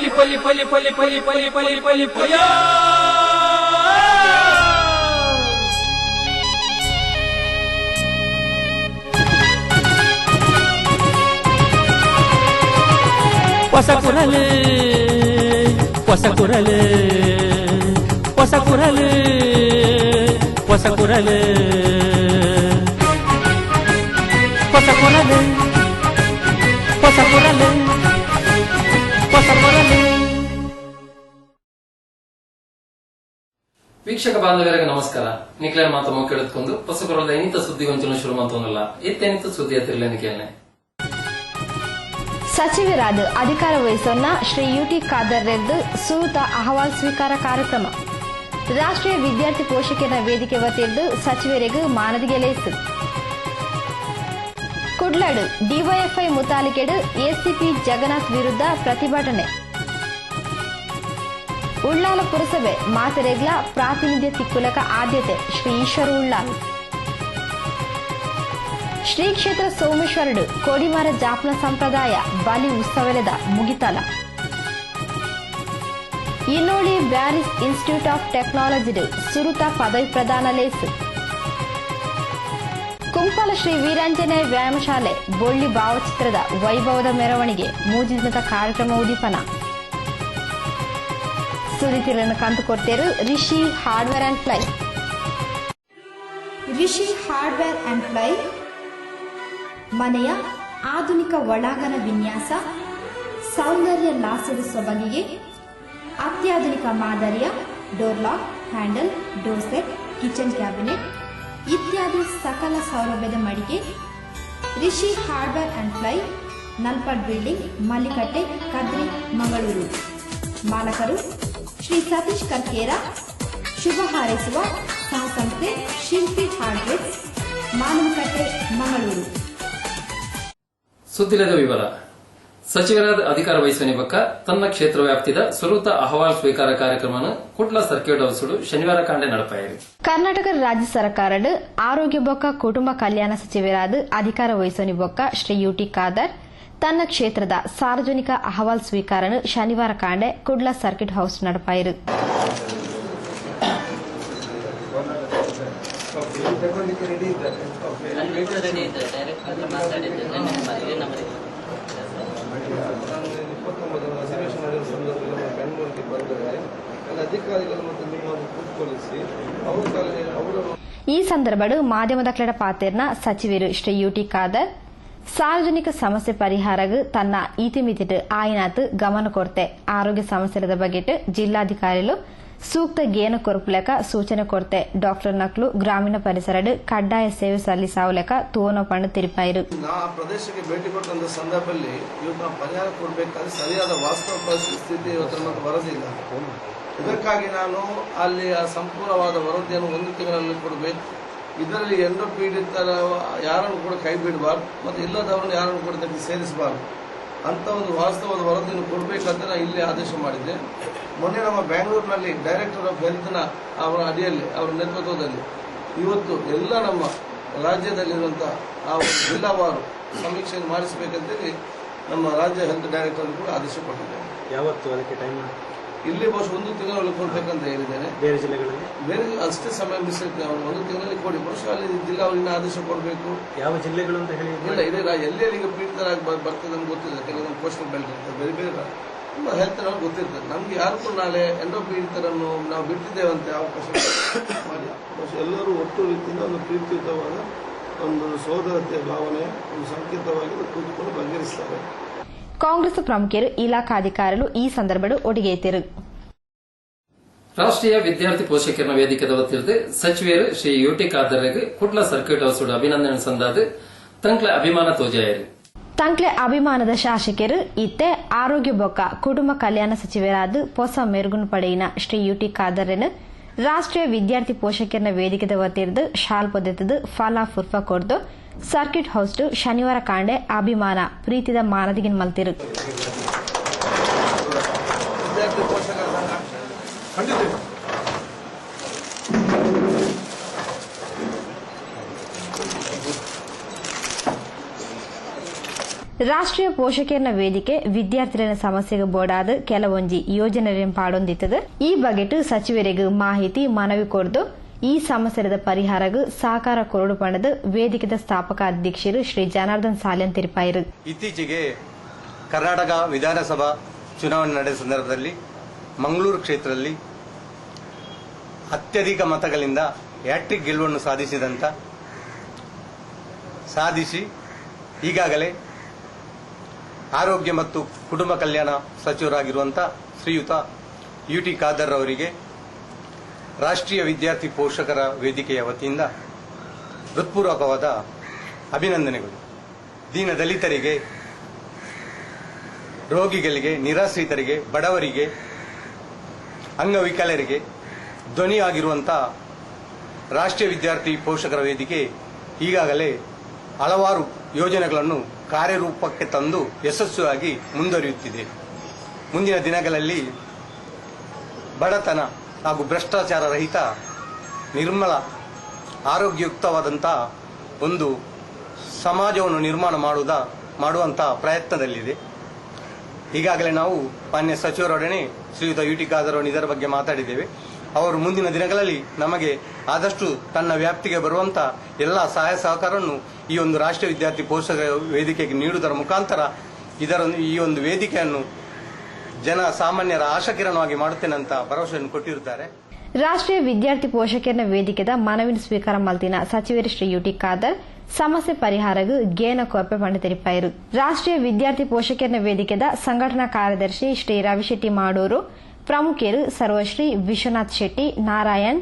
ಪಲಿ ಪಲಿ ಪಲಿ ಪಲಿ ಪಲಿ ಪಲಿ ಪಲಿ ಪಲಿ ಪಯ ಹೊಸ ಕುರಲು ಹೊಸ ಕುರಲು ಹೊಸ ಕುರಲು ಹೊಸ ಕುರಲು ಹೊಸ ಕುರಲು ಹೊಸ ಕುರಲು ಹೊಸ ಕುರಲು. ವೀಕ್ಷಕ ಬಾಂಧವರಿಗೆ ನಮಸ್ಕಾರ. ನಿಕ್ಲೇನ್ ಮಾತಮ್ಮ ಕೇಳಿದ್ಕೊಂಡು ಹೊಸ ಕುರಲದ ಏನಿತ ಸುದ್ದಿ ಗೊಂಚಲು ಶುರು ಮಾತೊಂದಲ್ಲ ಎತ್ತೇನಿತ ಸುದ್ದಿ ಎತ್ತಿರಲೇನು ಕೇಳನೆ. ಸಚಿವರಾದ ಅಧಿಕಾರ ವಹಿಸೋನ್ನ ಶ್ರೀ ಯುಟಿ ಖಾದರ್ ರೆದ್ದು ಸೂತ ಅಹವಾಲ್ ಸ್ವೀಕಾರ ಕಾರ್ಯಕ್ರಮ. ರಾಷ್ಟ್ರೀಯ ವಿದ್ಯಾರ್ಥಿ ಪೋಷಕರ ವೇದಿಕೆ ವತಿದ್ದು ಸಚಿವರಿಗೂ ಮಾನದಿಗೆ ಲೇಸು. ಕುಡ್ಲಡು ಡಿವೈಎಫ್ಐ ಮುತಾಲಿಕೆಡು ಎಸಿಪಿ ಜಗನ್ನಾಥ್ ವಿರುದ್ಧ ಪ್ರತಿಭಟನೆ. ಉಳ್ಳಾಲ ಪುರಸಭೆ ಮಾತೆರೆಗ್ಲ ಪ್ರಾತಿನಿಧ್ಯ ತಿಕ್ಕುಲಕ ಆದ್ಯತೆ ಶ್ರೀ ಈಶ್ವರ ಉಳ್ಳಾಲ್. ಶ್ರೀ ಕ್ಷೇತ್ರ ಸೋಮೇಶ್ವರಡು ಕೋಡಿಮಾರ ಜಾಪ್ನ ಸಂಪ್ರದಾಯ ಬಲಿ ಉತ್ಸವದ ಮುಗಿತಲ. ಇನ್ನೋಳಿ ಬ್ಯಾರಿಸ್ ಇನ್ಸ್ಟಿಟ್ಯೂಟ್ ಆಫ್ ಟೆಕ್ನಾಲಜಿಡು ಸುರುತ ಪದವಿ ಪ್ರದಾನ ಲೇಸು. ಕುಂಪಾಲ ಶ್ರೀ ವೀರಾಂಜನೇಯ ವ್ಯಾಯಾಮಶಾಲೆ ಬೊಳ್ಳಿ ಭಾವಚಿತ್ರದ ವೈಭವದ ಮೆರವಣಿಗೆ ಮೂಜಿದಿನದ ಕಾರ್ಯಕ್ರಮ ಉದೀಪನ. ಸುದ್ದಿತಿಗಳನ್ನು ಕಂಡುಕೊಡ್ತೇರು Rishi hardware and ply. Rishi hardware and ply ಮನೆಯ ಆಧುನಿಕ ಒಳಾಂಗಣ ವಿನ್ಯಾಸ, ಸೌಂದರ್ಯ ಲಾಸದ ಸೊಬಗಿಗೆ ಅತ್ಯಾಧುನಿಕ ಮಾದರಿಯ door lock, handle, door set, kitchen cabinet ಇತ್ಯಾದಿ ಸಕಲ ಸೌಲಭ್ಯದ ಮಳಿಗೆ Rishi hardware and ply, Nalpad building, Mallikatte, Kadri, Mangaluru. ಮಾಲಕರು ಶ್ರೀ ಸತೀಶ್ ಕರ್ಕೇರ. ಶುಭ ಹಾರೈಸುವ ಸಹಸಂಸ್ಥೆ ಶಿಲ್ಪಿ ಹಾರ್ಡ್ವೇರ್, ಮಾನವಕಟ್ಟೆ, ಮಂಗಳೂರು. ಸುದ್ದಿಲದ ವಿವರ. ಸಚಿವರಾದ ಅಧಿಕಾರ ವಹಿಸುವ ಬಕ್ಕ ತನ್ನ ಕ್ಷೇತ್ರ ವ್ಯಾಪ್ತಿದ ಸುರೂತ ಅಹವಾಲ್ ಸ್ವೀಕಾರ ಕಾರ್ಯಕ್ರಮವನ್ನು ಕುಟ್ಲ ಸರ್ಕ್ಯೂಟ್ ಹೌಸ್ಡು ಶನಿವಾರ ಕಾಂಡೆ ನಡಪಾಯಿರಿ. ಕರ್ನಾಟಕ ರಾಜ್ಯ ಸರ್ಕಾರದ ಆರೋಗ್ಯ ಬೊಕ್ಕ ಕುಟುಂಬ ಕಲ್ಯಾಣ ಸಚಿವರಾದ ಅಧಿಕಾರ ವಹಿಸುವ ಬೊಕ್ಕ ಶ್ರೀ ಯುಟಿ ಖಾದರ್ ತನ್ನ ಕ್ಷೇತ್ರದ ಸಾರ್ವಜನಿಕ ಅಹವಾಲ್ ಸ್ವೀಕಾರನು ಶನಿವಾರ ಕಾಂಡೆ ಕುಡ್ಲ ಸರ್ಕ್ಯೂಟ್ ಹೌಸ್ ನಡಪಾಯಿರು. ಈ ಸಂದರ್ಭಡು ಮಾಧ್ಯಮದ ಕ್ಲೆಡ ಪಾತೆರ್ನ ಸಚಿವರು ಶ್ರೀ ಯುಟಿ ಖಾದರ್ ಸಾರ್ವಜನಿಕ ಸಮಸ್ಯೆ ಪರಿಹಾರಗೂ ತನ್ನ ಇತಿಮಿತಿಟ್ಟು ಆಯ್ನಾತು ಗಮನ ಕೊಡ್ತೆ ಆರೋಗ್ಯ ಸಮಸ್ಯೆದ ಬಗೆಟ್ ಜಿಲ್ಲಾಧಿಕಾರಿಗಳು ಸೂಕ್ತ ಗೇನು ಕೊರಪುಲೆಕ ಸೂಚನೆ ಕೊಡ್ತೆ ಡಾಕ್ಟರ್ ನಕ್ಲು ಗ್ರಾಮೀಣ ಪರಿಸರಡು ಕಡ್ಡಾಯ ಸೇವೆ ಸಲ್ಲಿಸಾವಲೆಕ ತೂವನಪಣ್ಣು ತಿರುಪಾಯಿರು. ಪ್ರದೇಶಕ್ಕೆ ಭೇಟಿ ಕೊಟ್ಟಂತ ಸಂದರ್ಭದಲ್ಲಿ ಇವತ್ತು ಪರಿಹಾರ ಕೊಡಬೇಕಾದ್ರೆ ಸರಿಯಾದ ವಾಸ್ತವ ಪರಿಸ್ಥಿತಿ ಇವತ್ತು ವರದಿ ಇಲ್ಲ. ಇದಕ್ಕಾಗಿ ನಾನು ಅಲ್ಲಿ ಆ ಸಂಪೂರ್ಣವಾದ ವರದಿಯನ್ನು 1 ತಿಂಗಳಲ್ಲಿ ಕೊಡಬೇಕು. ಇದರಲ್ಲಿ ಎಂಡೋ ಪೀಡಿತರ ಯಾರನ್ನು ಕೂಡ ಕೈ ಬಿಡಬಾರ್ದು ಮತ್ತು ಇಲ್ಲದವರನ್ನು ಯಾರನ್ನು ಕೂಡ ಇದಕ್ಕೆ ಸೇರಿಸಬಾರ್ದು ಅಂತ ಒಂದು ವಾಸ್ತವದ ವರದಿಯನ್ನು ಕೊಡಬೇಕಂತ ನಾನು ಇಲ್ಲಿ ಆದೇಶ ಮಾಡಿದ್ದೆ. ಮೊನ್ನೆ ನಮ್ಮ ಬೆಂಗಳೂರಿನಲ್ಲಿ ಡೈರೆಕ್ಟರ್ ಆಫ್ ಹೆಲ್ತ್ನ ಅವರ ಅಡಿಯಲ್ಲಿ ಅವರ ನೇತೃತ್ವದಲ್ಲಿ ಇವತ್ತು ಎಲ್ಲ ನಮ್ಮ ರಾಜ್ಯದಲ್ಲಿರುವಂಥ ಆ ಜಿಲ್ಲಾವಾರು ಸಮೀಕ್ಷೆಯನ್ನು ಮಾಡಿಸಬೇಕಂತೇಳಿ ನಮ್ಮ ರಾಜ್ಯ ಹೆಲ್ತ್ ಡೈರೆಕ್ಟರ್ ಕೂಡ ಆದೇಶ ಕೊಟ್ಟಿದ್ದೇನೆ. ಯಾವತ್ತು ಅದಕ್ಕೆ ಟೈಮ್? ಇಲ್ಲಿ ಬಹುಶಃ 1 ತಿಂಗಳಲ್ಲಿ ಕೊಡಬೇಕಂತ ಹೇಳಿದ್ದೇನೆ. ಬೇರೆ ಜಿಲ್ಲೆಗಳಲ್ಲಿ ಬೇರೆ ಅಷ್ಟೇ ಸಮಯ ಮಿಸ್ಸಿರ್ತೀವಿ. ಅವರು 1 ತಿಂಗಳಲ್ಲಿ ಕೊಡಿ. ಬಹುಶಃ ಅಲ್ಲಿ ಜಿಲ್ಲಾವರಿನ ಆದೇಶ ಕೊಡಬೇಕು. ಯಾವ ಜಿಲ್ಲೆಗಳು ಅಂತ ಹೇಳಿ ಇಲ್ಲ ಇದೆ ಎಲ್ಲೆಲ್ಲಿಗೆ ಪೀಡಿತರಾಗಿ ಬರ್ತದೆ ನಮ್ಗೆ ಗೊತ್ತಿಲ್ಲ. ಕೆಲವೊಂದು ಕೋಸ್ಟಲ್ ಬೆಲ್ಟ್ ಇರ್ತದೆ, ಬೇರೆ ಬೇರೆ ತುಂಬ ಹೆಲ್ತ್ ನಮ್ಗೆ ಗೊತ್ತಿರ್ತದೆ. ನಮ್ಗೆ ಯಾರು ಕೂಡ ನಾಳೆ ಎಂಡೋ ಪೀಡಿತರನ್ನು ನಾವು ಬಿಟ್ಟಿದ್ದೇವಂತೆ ಅವಕಾಶ ಮಾಡಿ ಎಲ್ಲರೂ ಒಟ್ಟು ರೀತಿಯಿಂದ ಒಂದು ಪ್ರೀತಿಯುತವಾದ ಒಂದು ಸೋದರತೆಯ ಭಾವನೆ ಒಂದು ಸಂಕೇತವಾಗಿ ಕೂತ್ಕೊಂಡು ಬಗೆಹರಿಸ್ತಾರೆ. ಕಾಂಗ್ರೆಸ್ ಪ್ರಮುಖರು ಇಲಾಖಾಧಿಕಾರಿಗಳು ಈ ಸಂದರ್ಭಡು ಒಡಿಗೆಯಿತರು. ರಾಷ್ಟ್ರೀಯ ವಿದ್ಯಾರ್ಥಿ ಪೋಷಕರ ವೇದಿಕೆದ ವತಿರ್ದು ಸಚಿವರು Shri UT ಖಾದರ್ಗೆ Kutta circuit house ಅಭಿನಂದನೆ ಸಂದಾದ ತಂಕ್ಲೆ ಅಭಿಮಾನ ತೋಜಾಯರು. ತಂಕ್ಲೆ ಅಭಿಮಾನದ ಶಾಸಕರು ಇತ್ತೆ ಆರೋಗ್ಯ ಬೊಕ್ಕ ಕುಟುಂಬ ಕಲ್ಯಾಣ ಸಚಿವರಾದ ಹೊಸ ಮೆರುಗುನು ಪಡೆಯಿನ ಶ್ರೀ ಯುಟಿ ಖಾದರ್ನ ರಾಷ್ಟ್ರೀಯ ವಿದ್ಯಾರ್ಥಿ ಪೋಷಕರ ವೇದಿಕೆದ ವತಿರ್ದು ಶಾಲ್ ಪೊದ್ದೆತದು ಫಲ ಫುರ್ಫ ಕೊಡ್ದು ಸರ್ಕ್ಯೂಟ್ ಹೌಸ್ ಶನಿವಾರ ಕಾಂಡೆ ಅಭಿಮಾನ ಪ್ರೀತಿದ ಮಾನದಿಗಿನ ಮಲ್ತಿರು. ರಾಷ್ಟ್ರೀಯ ಪೋಷಕರ್ನ ವೇದಿಕೆ ವಿದ್ಯಾರ್ಥಿಗಳ ಸಮಸ್ಯೆಗೆ ಬೋಡಾದ ಕೆಲವೊಂಜಿ ಯೋಜನೆಗಳನ್ನು ಪಾಡೊಂದಿತ್ತದ ಈ ಬಗೆಟ್ ಸಚಿವರಿಗೆ ಮಾಹಿತಿ ಮನವಿ ಕೊಡ್ದು ಈ ಸಮಸ್ಯೆದ ಪರಿಹಾರಗೂ ಸಹಕಾರ ಕೊರಡು ಪಣದ ವೇದಿಕೆದ ಸ್ಥಾಪಕ ಅಧ್ಯಕ್ಷರು ಶ್ರೀ ಜನಾರ್ದನ್ ಸಾಲ್ಯನ್ ತಿರುಪಾಯಿರು. ಇತ್ತೀಚೆಗೆ ಕರ್ನಾಟಕ ವಿಧಾನಸಭಾ ಚುನಾವಣೆ ನಡೆದ ಸಂದರ್ಭದಲ್ಲಿ ಮಂಗಳೂರು ಕ್ಷೇತ್ರದಲ್ಲಿ ಅತ್ಯಧಿಕ ಮತಗಳಿಂದ ಹ್ಯಾಟ್ರಿಕ್ ಗೆಲುವನ್ನು ಸಾಧಿಸಿ ಈಗಾಗಲೇ ಆರೋಗ್ಯ ಮತ್ತು ಕುಟುಂಬ ಕಲ್ಯಾಣ ಸಚಿವರಾಗಿರುವಂತಹ ಶ್ರೀಯುತ ಯುಟಿ ಖಾದರ್ ಅವರಿಗೆ ರಾಷ್ಟ್ರೀಯ ವಿದ್ಯಾರ್ಥಿ ಪೋಷಕರ ವೇದಿಕೆಯ ವತಿಯಿಂದ ಹೃತ್ಪೂರ್ವಕವಾದ ಅಭಿನಂದನೆಗಳು. ದೀನ ದಲಿತರಿಗೆ, ರೋಗಿಗಳಿಗೆ, ನಿರಾಶ್ರಿತರಿಗೆ, ಬಡವರಿಗೆ, ಅಂಗವಿಕಲರಿಗೆ ಧ್ವನಿಯಾಗಿರುವಂತಹ ರಾಷ್ಟ್ರೀಯ ವಿದ್ಯಾರ್ಥಿ ಪೋಷಕರ ವೇದಿಕೆ ಈಗಾಗಲೇ ಹಲವಾರು ಯೋಜನೆಗಳನ್ನು ಕಾರ್ಯರೂಪಕ್ಕೆ ತಂದು ಯಶಸ್ವಿಯಾಗಿ ಮುಂದುವರಿಯುತ್ತಿದೆ. ಮುಂದಿನ ದಿನಗಳಲ್ಲಿ ಬಡತನ ಹಾಗೂ ಭ್ರಷ್ಟಾಚಾರ ರಹಿತ ನಿರ್ಮಲ ಆರೋಗ್ಯಯುಕ್ತವಾದಂತಹ ಒಂದು ಸಮಾಜವನ್ನು ನಿರ್ಮಾಣ ಮಾಡುವಂತಹ ಪ್ರಯತ್ನದಲ್ಲಿದೆ. ಈಗಾಗಲೇ ನಾವು ಮಾನ್ಯ ಸಚಿವರೊಡನೆ ಶ್ರೀಯುತ ಯುಟಿ ಖಾದರ್ ಇದರ ಬಗ್ಗೆ ಮಾತಾಡಿದ್ದೇವೆ. ಅವರು ಮುಂದಿನ ದಿನಗಳಲ್ಲಿ ನಮಗೆ ಆದಷ್ಟು ತನ್ನ ವ್ಯಾಪ್ತಿಗೆ ಬರುವಂತಹ ಎಲ್ಲ ಸಹಾಯ ಸಹಕಾರವನ್ನು ಈ ಒಂದು ರಾಷ್ಟ್ರೀಯ ವಿದ್ಯಾರ್ಥಿ ಪೋಷಕರ ವೇದಿಕೆಗೆ ನೀಡುವುದರ ಮುಖಾಂತರ ಈ ಒಂದು ವೇದಿಕೆಯನ್ನು ಜನ ಸಾಮಾನ್ಯರ ಆಶಾಕಿರಣವಾಗಿ ಮಾಡುತ್ತೇನೆ ಅಂತ ಭರವಸೆಯನ್ನು ಕೊಟ್ಟಿರುತ್ತಾರೆ. ರಾಷ್ಟ್ರೀಯ ವಿದ್ಯಾರ್ಥಿ ಪೋಷಕರ್ನ ವೇದಿಕೆದ ಮನವಿನ ಸ್ವೀಕಾರ ಮಲ್ತಿನ ಸಚಿವರು ಶ್ರೀ ಯುಟಿ ಖಾದರ್ ಸಮಸ್ಯೆ ಪರಿಹಾರಗೂ ಗೇನ ಕೊರಪೆ ಪಂಡ ತೆರಿಪಾಯಿರು. ರಾಷ್ಟ್ರೀಯ ವಿದ್ಯಾರ್ಥಿ ಪೋಷಕರ್ನ ವೇದಿಕೆದ ಸಂಘಟನಾ ಕಾರ್ಯದರ್ಶಿ ಶ್ರೀ ರವಿಶೆಟ್ಟಿ ಮಾಡೂರು, ಪ್ರಮುಖರು ಸರ್ವಶ್ರೀ ವಿಶ್ವನಾಥ್ ಶೆಟ್ಟಿ, ನಾರಾಯಣ್,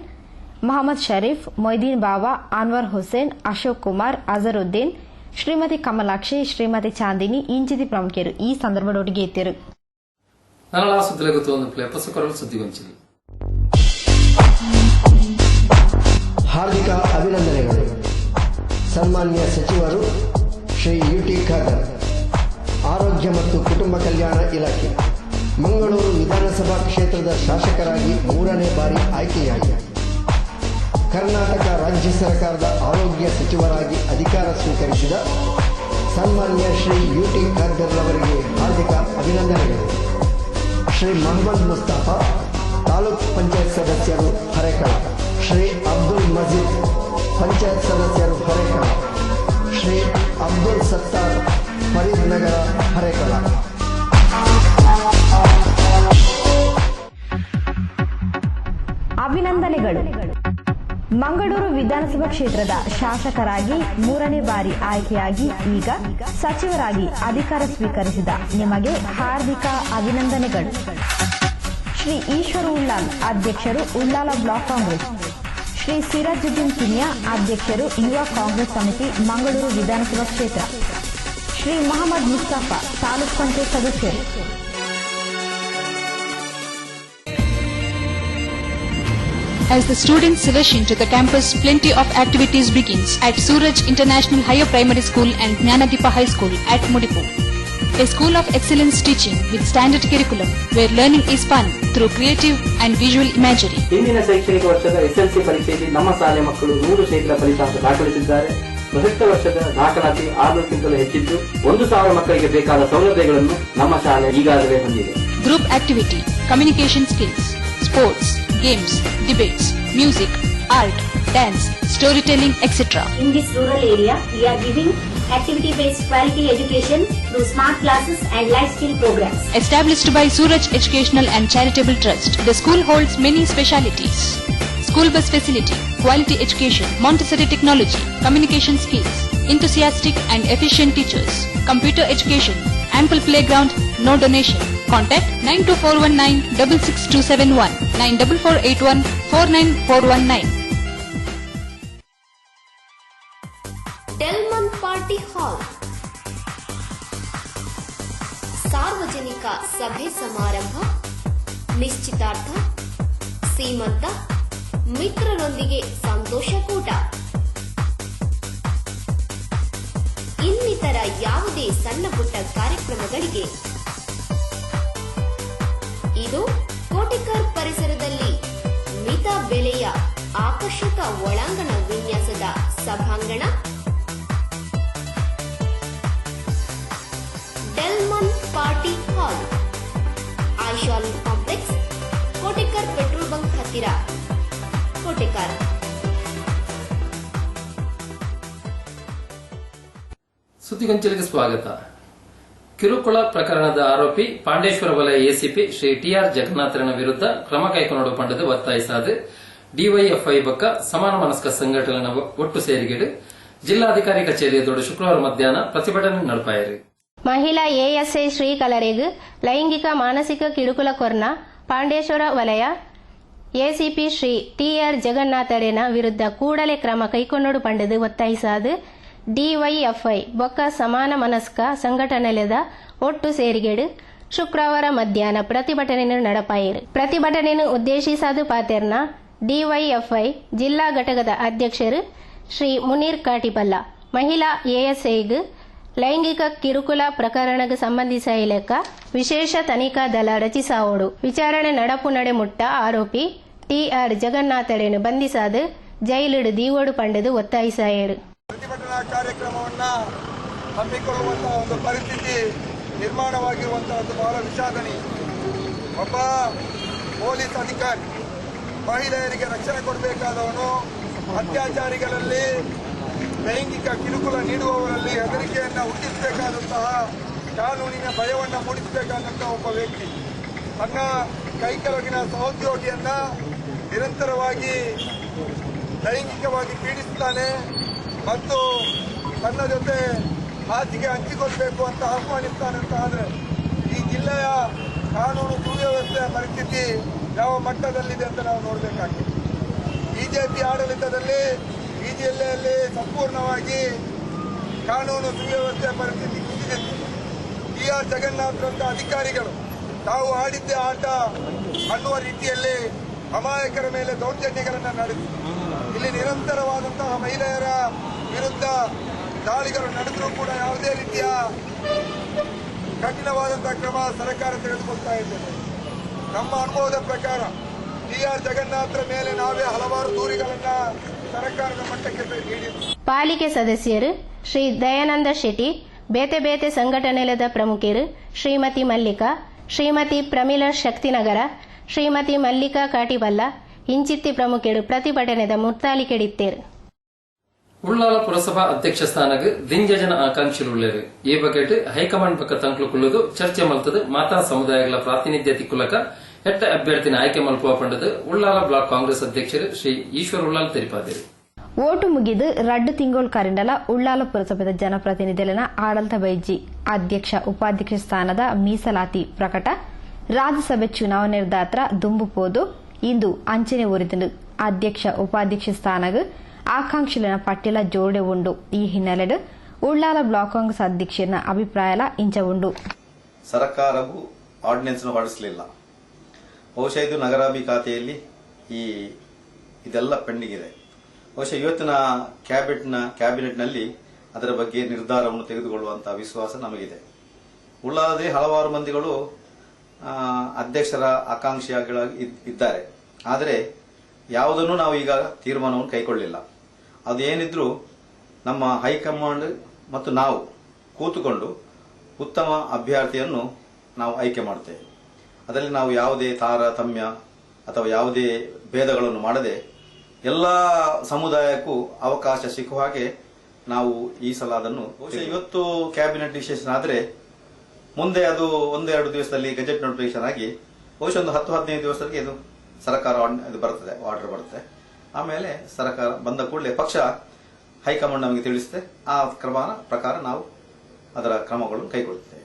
ಮೊಹಮ್ಮದ್ ಶರೀಫ್, ಮೊಯ್ದೀನ್ ಬಾಬಾ, ಅನ್ವರ್ ಹುಸೇನ್, ಅಶೋಕ್ ಕುಮಾರ್, ಅಜರುದ್ದೀನ್, ಶ್ರೀಮತಿ ಕಮಲಾಕ್ಷಿ, ಶ್ರೀಮತಿ ಚಾಂದಿನಿ ಇಂಚಿತಿ ಪ್ರಮುಖರು ಈ ಸಂದರ್ಭದೊಟ್ಟಿಗೆ ಇದ್ದರು. ನಾನಾ ಸುದ್ದಿಲಗುತ್ತು ಒಂದು ಪುಸ್ತಕಗಳು ಸುದ್ದಿಗೊಂಚಿದೆ. ಹಾರ್ದಿಕ ಅಭಿನಂದನೆಗಳು. ಸನ್ಮಾನ್ಯ ಸಚಿವರು ಶ್ರೀ ಯುಟಿ ಖಾದರ್, ಆರೋಗ್ಯ ಮತ್ತು ಕುಟುಂಬ ಕಲ್ಯಾಣ ಇಲಾಖೆ, ಮಂಗಳೂರು ವಿಧಾನಸಭಾ ಕ್ಷೇತ್ರದ ಶಾಸಕರಾಗಿ 3ನೇ ಬಾರಿ ಆಯ್ಕೆಯಾಗಿ ಕರ್ನಾಟಕ ರಾಜ್ಯ ಸರ್ಕಾರದ ಆರೋಗ್ಯ ಸಚಿವರಾಗಿ ಅಧಿಕಾರ ಸ್ವೀಕರಿಸಿದ ಸನ್ಮಾನ್ಯ ಶ್ರೀ ಯುಟಿ ಖಾದರ್ ಅವರಿಗೆ ಹಾರ್ದಿಕ ಅಭಿನಂದನೆಗಳು. ಶ್ರೀ ಮೊಹಮ್ಮದ್ ಮುಸ್ತಫಾ, ತಾಲೂಕ್ ಪಂಚಾಯತ್ ಸದಸ್ಯರು ಹರೇಕಳ, ಶ್ರೀ ಅಬ್ದುಲ್ ಮಜೀದ್, ಪಂಚಾಯತ್ ಸದಸ್ಯರು ಹರೇಕಳ, ಶ್ರೀ ಅಬ್ದುಲ್ ಸತ್ತಾರ್, ಫರೀದ್ ನಗರ, ಹರೇಕಳ. ಅಭಿನಂದನೆಗಳು. ಮಂಗಳೂರು ವಿಧಾನಸಭಾ ಕ್ಷೇತ್ರದ ಶಾಸಕರಾಗಿ 3ನೇ ಬಾರಿ ಆಯ್ಕೆಯಾಗಿ ಈಗ ಸಚಿವರಾಗಿ ಅಧಿಕಾರ ಸ್ವೀಕರಿಸಿದ ನಿಮಗೆ ಹಾರ್ದಿಕ ಅಭಿನಂದನೆಗಳು. ಶ್ರೀ ಈಶ್ವರ ಉಳ್ಳಾಲ್, ಅಧ್ಯಕ್ಷರು ಉಳ್ಳಾಲ ಬ್ಲಾಕ್ ಕಾಂಗ್ರೆಸ್, ಶ್ರೀ ಸಿರಾಜುದ್ದೀನ್ ಕಿನ್ಯಾ, ಅಧ್ಯಕ್ಷರು ಯುವ ಕಾಂಗ್ರೆಸ್ ಸಮಿತಿ ಮಂಗಳೂರು ವಿಧಾನಸಭಾ ಕ್ಷೇತ್ರ, ಶ್ರೀ ಮೊಹಮ್ಮದ್ ಮುಸ್ತಫಾ, ತಾಲೂಕ್ ಪಂಚಾಯತ್ ಸದಸ್ಯರು. As the students rush into the campus, plenty of activities begins at Suraj International Higher Primary School and Jnanadeepa High School at Mudipu. A school of excellence teaching with standard curriculum where learning is fun through creative and visual imagery. ಹಿಂದಿನ ಶೈಕ್ಷಣಿಕ ವರ್ಷದ SLC ಪರೀಕ್ಷೆಯಲ್ಲಿ ನಮ್ಮ ಶಾಲೆ ಮಕ್ಕಳು 100% ಫಲಿತಾಂಶ ದಾಖಲಿಸಿದ್ದಾರೆ. ಪ್ರಸಕ್ತ ವರ್ಷದ ದಾಖಲಾತಿ 600ಕ್ಕಿಂತಲೂ ಹೆಚ್ಚಿದ್ದು 1,000 ಮಕ್ಕಳಿಗೆ ಬೇಕಾದ ಸೌಲಭ್ಯಗಳನ್ನು ನಮ್ಮ ಶಾಲೆ ಈಗಾಗಲೇ ಹೊಂದಿದೆ. Group activity, communication skills, sports, games, debates, music, art, dance, storytelling, etc. In this rural area, we are giving activity-based quality education through smart classes and life skill programs. Established by Suraj Educational and Charitable Trust, the school holds many specialities. School bus facility, quality education, Montessori technology, communication skills, enthusiastic and efficient teachers, computer education, ample playground, no donation. Contact 92419 66271 94481 49419. ಡೆಲ್ಮನ್ party hall ಸಾರ್ವಜನಿಕ ಸಭೆ ಸಮಾರಂಭ, ನಿಶ್ಚಿತಾರ್ಥ, ಸೀಮಂತ, ಮಿತ್ರರೊಂದಿಗೆ ಸಂತೋಷಕೂಟ, ಇನ್ನಿತರ ಯಾವುದೇ ಸಣ್ಣ ಪುಟ್ಟ ಕಾರ್ಯಕ್ರಮಗಳಿಗೆ ಇದು ಕೋಟಿಕರ್ ಪರಿಸರದಲ್ಲಿ ಮಿತ ಬೆಲೆಯ ಆಕರ್ಷಕ ಒಳಾಂಗಣ ವಿನ್ಯಾಸದ ಸಭಾಂಗಣ. ಕೋಟೆಕಾರ್. ಸುದ್ದಿಗೊಂಚಲಿಗೆ ಸ್ವಾಗತ. ಕಿರುಕುಳ ಪ್ರಕರಣದ ಆರೋಪಿ ಪಾಂಡೇಶ್ವರ ವಲಯ ಎಸಿಪಿ ಶ್ರೀ ಟಿಆರ್ ಜಗನ್ನಾಥರನ ವಿರುದ್ಧ ಕ್ರಮ ಕೈಗೊಳ್ಳಲು ಪಂಡದು ಒತ್ತಾಯಿಸಾದು ಡಿವೈಎಫ್ಐ ಬೊಕ್ಕ ಸಮಾನ ಮನಸ್ಕ ಸಂಘಟನೆ ಒಟ್ಟು ಸೇರಿಗೆಡು ಜಿಲ್ಲಾಧಿಕಾರಿ ಕಚೇರಿ ಎದುರು ಶುಕ್ರವಾರ ಮಧ್ಯಾಹ್ನ ಪ್ರತಿಭಟನೆ ನಡೆಪಾಯಿರು. ಮಹಿಳಾ ಎಎಸ್ಐ ಶ್ರೀಕಲರೆಗ್ ಲೈಂಗಿಕ ಮಾನಸಿಕ ಕಿರುಕುಳ ಕೊರ್ನ ಪಾಂಡೇಶ್ವರ ವಲಯ ಎಸಿಪಿ ಶ್ರೀ ಟಿಆರ್ ಜಗನ್ನಾಥರನ ವಿರುದ್ಧ ಕೂಡಲೇ ಕ್ರಮ ಕೈಗೊಂಡು ಪಂಡದು ಒತ್ತಾಯಿಸಾದು ಡಿವೈಎಫ್ಐ ಬೊಕ್ಕ ಸಮಾನ ಮನಸ್ಕ ಸಂಘಟನೆಲೆದ ಒಟ್ಟು ಸೇರಿಗೆಡು ಶುಕ್ರವಾರ ಮಧ್ಯಾಹ್ನ ಪ್ರತಿಭಟನೆ ನಡೆಪಾಯಿರು. ಪ್ರತಿಭಟನೆಯನ್ನು ಉದ್ದೇಶಿಸಾದು ಪಾತೆರ್ನ ಡಿವೈಎಫ್ಐ ಜಿಲ್ಲಾ ಘಟಕದ ಅಧ್ಯಕ್ಷರು ಶ್ರೀ ಮುನೀರ್ ಕಾಟಿಪಲ್ಲ ಮಹಿಳಾ ಎಎಸ್ಐಗ್ ಲೈಂಗಿಕ ಕಿರುಕುಳ ಪ್ರಕರಣಕ್ಕೆ ಸಂಬಂಧಿಸಿದ ವಿಶೇಷ ತನಿಖಾ ದಳ ರಚಿಸಾವೋಡು ವಿಚಾರಣೆ ನಡಪು ನಡೆ ಮುಟ್ಟ ಆರೋಪಿ ಟಿಆರ್ ಜಗನ್ನಾಥರನ್ನು ಬಂಧಿಸಾದು ಜೈಲಿಡು ದೀವೋಡು ಪಂಡದು ಒತ್ತಾಯಿಸಾಯರು. ಪ್ರತಿಭಟನಾ ಕಾರ್ಯಕ್ರಮವನ್ನ ಹಮ್ಮಿಕೊಳ್ಳುವಂತಹ ಒಂದು ಪರಿಸ್ಥಿತಿ ನಿರ್ಮಾಣವಾಗಿರುವಂತಹದ್ದು ಬಹಳ ವಿಷಾದನೀಯ. ಒಬ್ಬ ಪೊಲೀಸ್ ಅಧಿಕಾರಿ ಮಹಿಳೆಯರಿಗೆ ರಕ್ಷಣೆ ಕೊಡಬೇಕಾದವನು ಅತ್ಯಾಚಾರಿಗಳಲ್ಲಿ ಲೈಂಗಿಕ ಕಿರುಕುಳ ನೀಡುವವರಲ್ಲಿ ಹೆದರಿಕೆಯನ್ನು ಹುಟ್ಟಿಸಬೇಕಾದಂತಹ ಕಾನೂನಿನ ಭಯವನ್ನು ಮೂಡಿಸಬೇಕಾದಂತಹ ಒಬ್ಬ ವ್ಯಕ್ತಿ ತನ್ನ ಕೈಕೆಳಗಿನ ಸಹೋದ್ಯೋಗಿಯನ್ನ ನಿರಂತರವಾಗಿ ಲೈಂಗಿಕವಾಗಿ ಪೀಡಿಸುತ್ತಾನೆ ಮತ್ತು ತನ್ನ ಜೊತೆ ಹಾಸಿಗೆ ಹಂಚಿಕೊಳ್ಬೇಕು ಅಂತ ಆಹ್ವಾನಿಸ್ತಾನೆ ಅಂತ ಆದರೆ ಈ ಜಿಲ್ಲೆಯ ಕಾನೂನು ಸುವ್ಯವಸ್ಥೆಯ ಪರಿಸ್ಥಿತಿ ಯಾವ ಮಟ್ಟದಲ್ಲಿದೆ ಅಂತ ನಾವು ನೋಡಬೇಕಾಗಿದೆ. ಬಿಜೆಪಿ ಆಡಳಿತದಲ್ಲಿ ಈ ಜಿಲ್ಲೆಯಲ್ಲಿ ಸಂಪೂರ್ಣವಾಗಿ ಕಾನೂನು ಸುವ್ಯವಸ್ಥೆಯ ಪರಿಸ್ಥಿತಿ ಕುಸಿದಿದೆ. ಟಿಆರ್ ಜಗನ್ನಾಥರಂತ ಅಧಿಕಾರಿಗಳು ತಾವು ಆಡಿದ್ದೇ ಆಟ ಅನ್ನುವ ರೀತಿಯಲ್ಲಿ ಅಮಾಯಕರ ಮೇಲೆ ದೌರ್ಜನ್ಯಗಳನ್ನು ನಡೆಸಿ ಇಲ್ಲಿ ನಿರಂತರವಾದಂತಹ ಮಹಿಳೆಯರ ವಿರುದ್ಧ ದಾಳಿಗಳು ನಡೆದರೂ ಕೂಡ ಯಾವುದೇ ರೀತಿಯ ಕಠಿಣವಾದಂತಹ ಕ್ರಮ ಸರ್ಕಾರ ತೆಗೆದುಕೊಳ್ತಾ ಇದ್ದೇವೆ. ನಮ್ಮ ಅನುಭವದ ಪ್ರಕಾರ ಟಿಆರ್ ಜಗನ್ನಾಥರ ಮೇಲೆ ನಾವೇ ಹಲವಾರು ದೂರುಗಳನ್ನ ಸರ್ಕಾರದ ಮಟ್ಟಕ್ಕೆ ನೀಡಿದ್ದೇವೆ. ಪಾಲಿಕೆ ಸದಸ್ಯರು ಶ್ರೀ ದಯಾನಂದ ಶೆಟ್ಟಿ, ಬೇತೆ ಬೇತೆ ಸಂಘಟನೆಲದ ಪ್ರಮುಖರು ಶ್ರೀಮತಿ ಮಲ್ಲಿಕಾ, ಶ್ರೀಮತಿ ಪ್ರಮೀಳಾ ಶಕ್ತಿನಗರ, ಶ್ರೀಮತಿ ಮಲ್ಲಿಕಾ ಕಾಟಿಬಲ್ಲ ಇಂಚಿತ್ತಿ ಪ್ರಮುಖರು ಪ್ರತಿಭಟನೆದ ಮುರ್ತಾಲಿಕೆಡಿತ್ತೇರು. ಉಳ್ಳಾಲ ಪುರಸಭಾ ಅಧ್ಯಕ್ಷ ಸ್ಥಾನಕ್ಕೆ ದಿಂಜ ಜನ ಆಕಾಂಕ್ಷಿಳುಳ್ಳೇರು. ಈ ಬಗ್ಗೆ ಹೈಕಮಾಂಡ್ ಪಕ್ಕ ತಂಕ್ಲುಕೊಳ್ಳುವುದು ಚರ್ಚೆ ಮಲ್ತದು ಮಾತಾ ಸಮುದಾಯಗಳ ಪ್ರಾತಿನಿಧ್ಯ ತಿಕ್ಕುಲಕ ಎಟ್ಟ ಅಭ್ಯರ್ಥಿನ ಆಯ್ಕೆ ಮಲ್ಪುವ ಪಂಡದು ಉಳ್ಳಾಲ ಬ್ಲಾಕ್ ಕಾಂಗ್ರೆಸ್ ಅಧ್ಯಕ್ಷರು ಶ್ರೀ ಈಶ್ವರ್ ಉಳ್ಳಾಲ್ ತೆರಿಪಾದಿರು. ಓಟು ಮುಗಿದು 2 ತಿಂಗಳು ಕರಿಂಡಲ ಉಳ್ಳಾಲ ಪುರಸಭೆದ ಜನಪ್ರತಿನಿಧಿಗಳ ಆಡಳಿತ ಬೈಜಿ ಅಧ್ಯಕ್ಷ ಉಪಾಧ್ಯಕ್ಷ ಸ್ಥಾನದ ಮೀಸಲಾತಿ ಪ್ರಕಟ ರಾಜ್ಯಸಭೆ ಚುನಾವಣೆ ದಾತ್ರ ದುಂಬುಪೋದು ಇಂದು ಅಂಚನೆ ಉರಿದು ಅಧ್ಯಕ್ಷ ಉಪಾಧ್ಯಕ್ಷ ಸ್ಥಾನಗ ಆಕಾಂಕ್ಷಿಗಳ ಪಟ್ಟಿಲ ಜೋಡೆ ಉಂಡು. ಈ ಹಿನ್ನೆಲೆಡು ಉಳ್ಳಾಲ ಬ್ಲಾಕ್ ಕಾಂಗ್ರೆಸ್ ಅಧ್ಯಕ್ಷರ ಅಭಿಪ್ರಾಯ ಇಂಚ ಉಂಡು. ಸರ್ಕಾರವು ಆರ್ಡಿನೆನ್ಸ್ ಹೊರಡಿಸಲಿಲ್ಲ. ಬಹುಶಃ ಇದು ನಗರಾಭಿ ಖಾತೆಯಲ್ಲಿ ಇದೆಲ್ಲ ಪೆಂಡಿಂಗ್ ಇದೆ. ಬಹುಶಃ ಇವತ್ತಿನ ಕ್ಯಾಬಿನೆಟ್ನಲ್ಲಿ ಅದರ ಬಗ್ಗೆ ನಿರ್ಧಾರವನ್ನು ತೆಗೆದುಕೊಳ್ಳುವಂತಹ ವಿಶ್ವಾಸ ನಮಗಿದೆ. ಉಳ್ಳಾಲದಲ್ಲಿ ಹಲವಾರು ಮಂದಿಗಳು ಅಧ್ಯಕ್ಷರ ಆಕಾಂಕ್ಷಿಗಳಾಗಿ ಇದ್ದಾರೆ. ಆದರೆ ಯಾವುದನ್ನು ನಾವು ಈಗ ತೀರ್ಮಾನವನ್ನು ಕೈಗೊಳ್ಳಿಲ್ಲ. ಅದೇನಿದ್ರೂ ನಮ್ಮ ಹೈಕಮಾಂಡ್ ಮತ್ತು ನಾವು ಕೂತುಕೊಂಡು ಉತ್ತಮ ಅಭ್ಯರ್ಥಿಯನ್ನು ನಾವು ಆಯ್ಕೆ ಮಾಡುತ್ತೇವೆ. ಅದರಲ್ಲಿ ನಾವು ಯಾವುದೇ ತಾರತಮ್ಯ ಅಥವಾ ಯಾವುದೇ ಭೇದಗಳನ್ನು ಮಾಡದೆ ಎಲ್ಲ ಸಮುದಾಯಕ್ಕೂ ಅವಕಾಶ ಸಿಕ್ಕುವ ಹಾಗೆ ನಾವು ಈ ಸಲ ಅದನ್ನು ಇವತ್ತು ಕ್ಯಾಬಿನೆಟ್ ಡಿಸಿಷನ್ ಆದರೆ ಮುಂದೆ ಅದು 1-2 ದಿವಸದಲ್ಲಿ ಗೆಜೆಟ್ ನೋಟಿಫಿಕೇಶನ್ ಆಗಿ ಬಹುಶಃ ಒಂದು 10-15 ದಿವಸದಲ್ಲಿ ಇದು ಸರ್ಕಾರ ಬರ್ತದೆ, ಆರ್ಡರ್ ಬರುತ್ತೆ. ಆಮೇಲೆ ಸರ್ಕಾರ ಬಂದ ಕೂಡಲೇ ಪಕ್ಷ ಹೈಕಮಾಂಡ್ ನಮಗೆ ತಿಳಿಸುತ್ತೆ. ಆ ಕ್ರಮದ ಪ್ರಕಾರ ನಾವು ಅದರ ಕ್ರಮಗಳನ್ನು ಕೈಗೊಳ್ಳುತ್ತೇವೆ.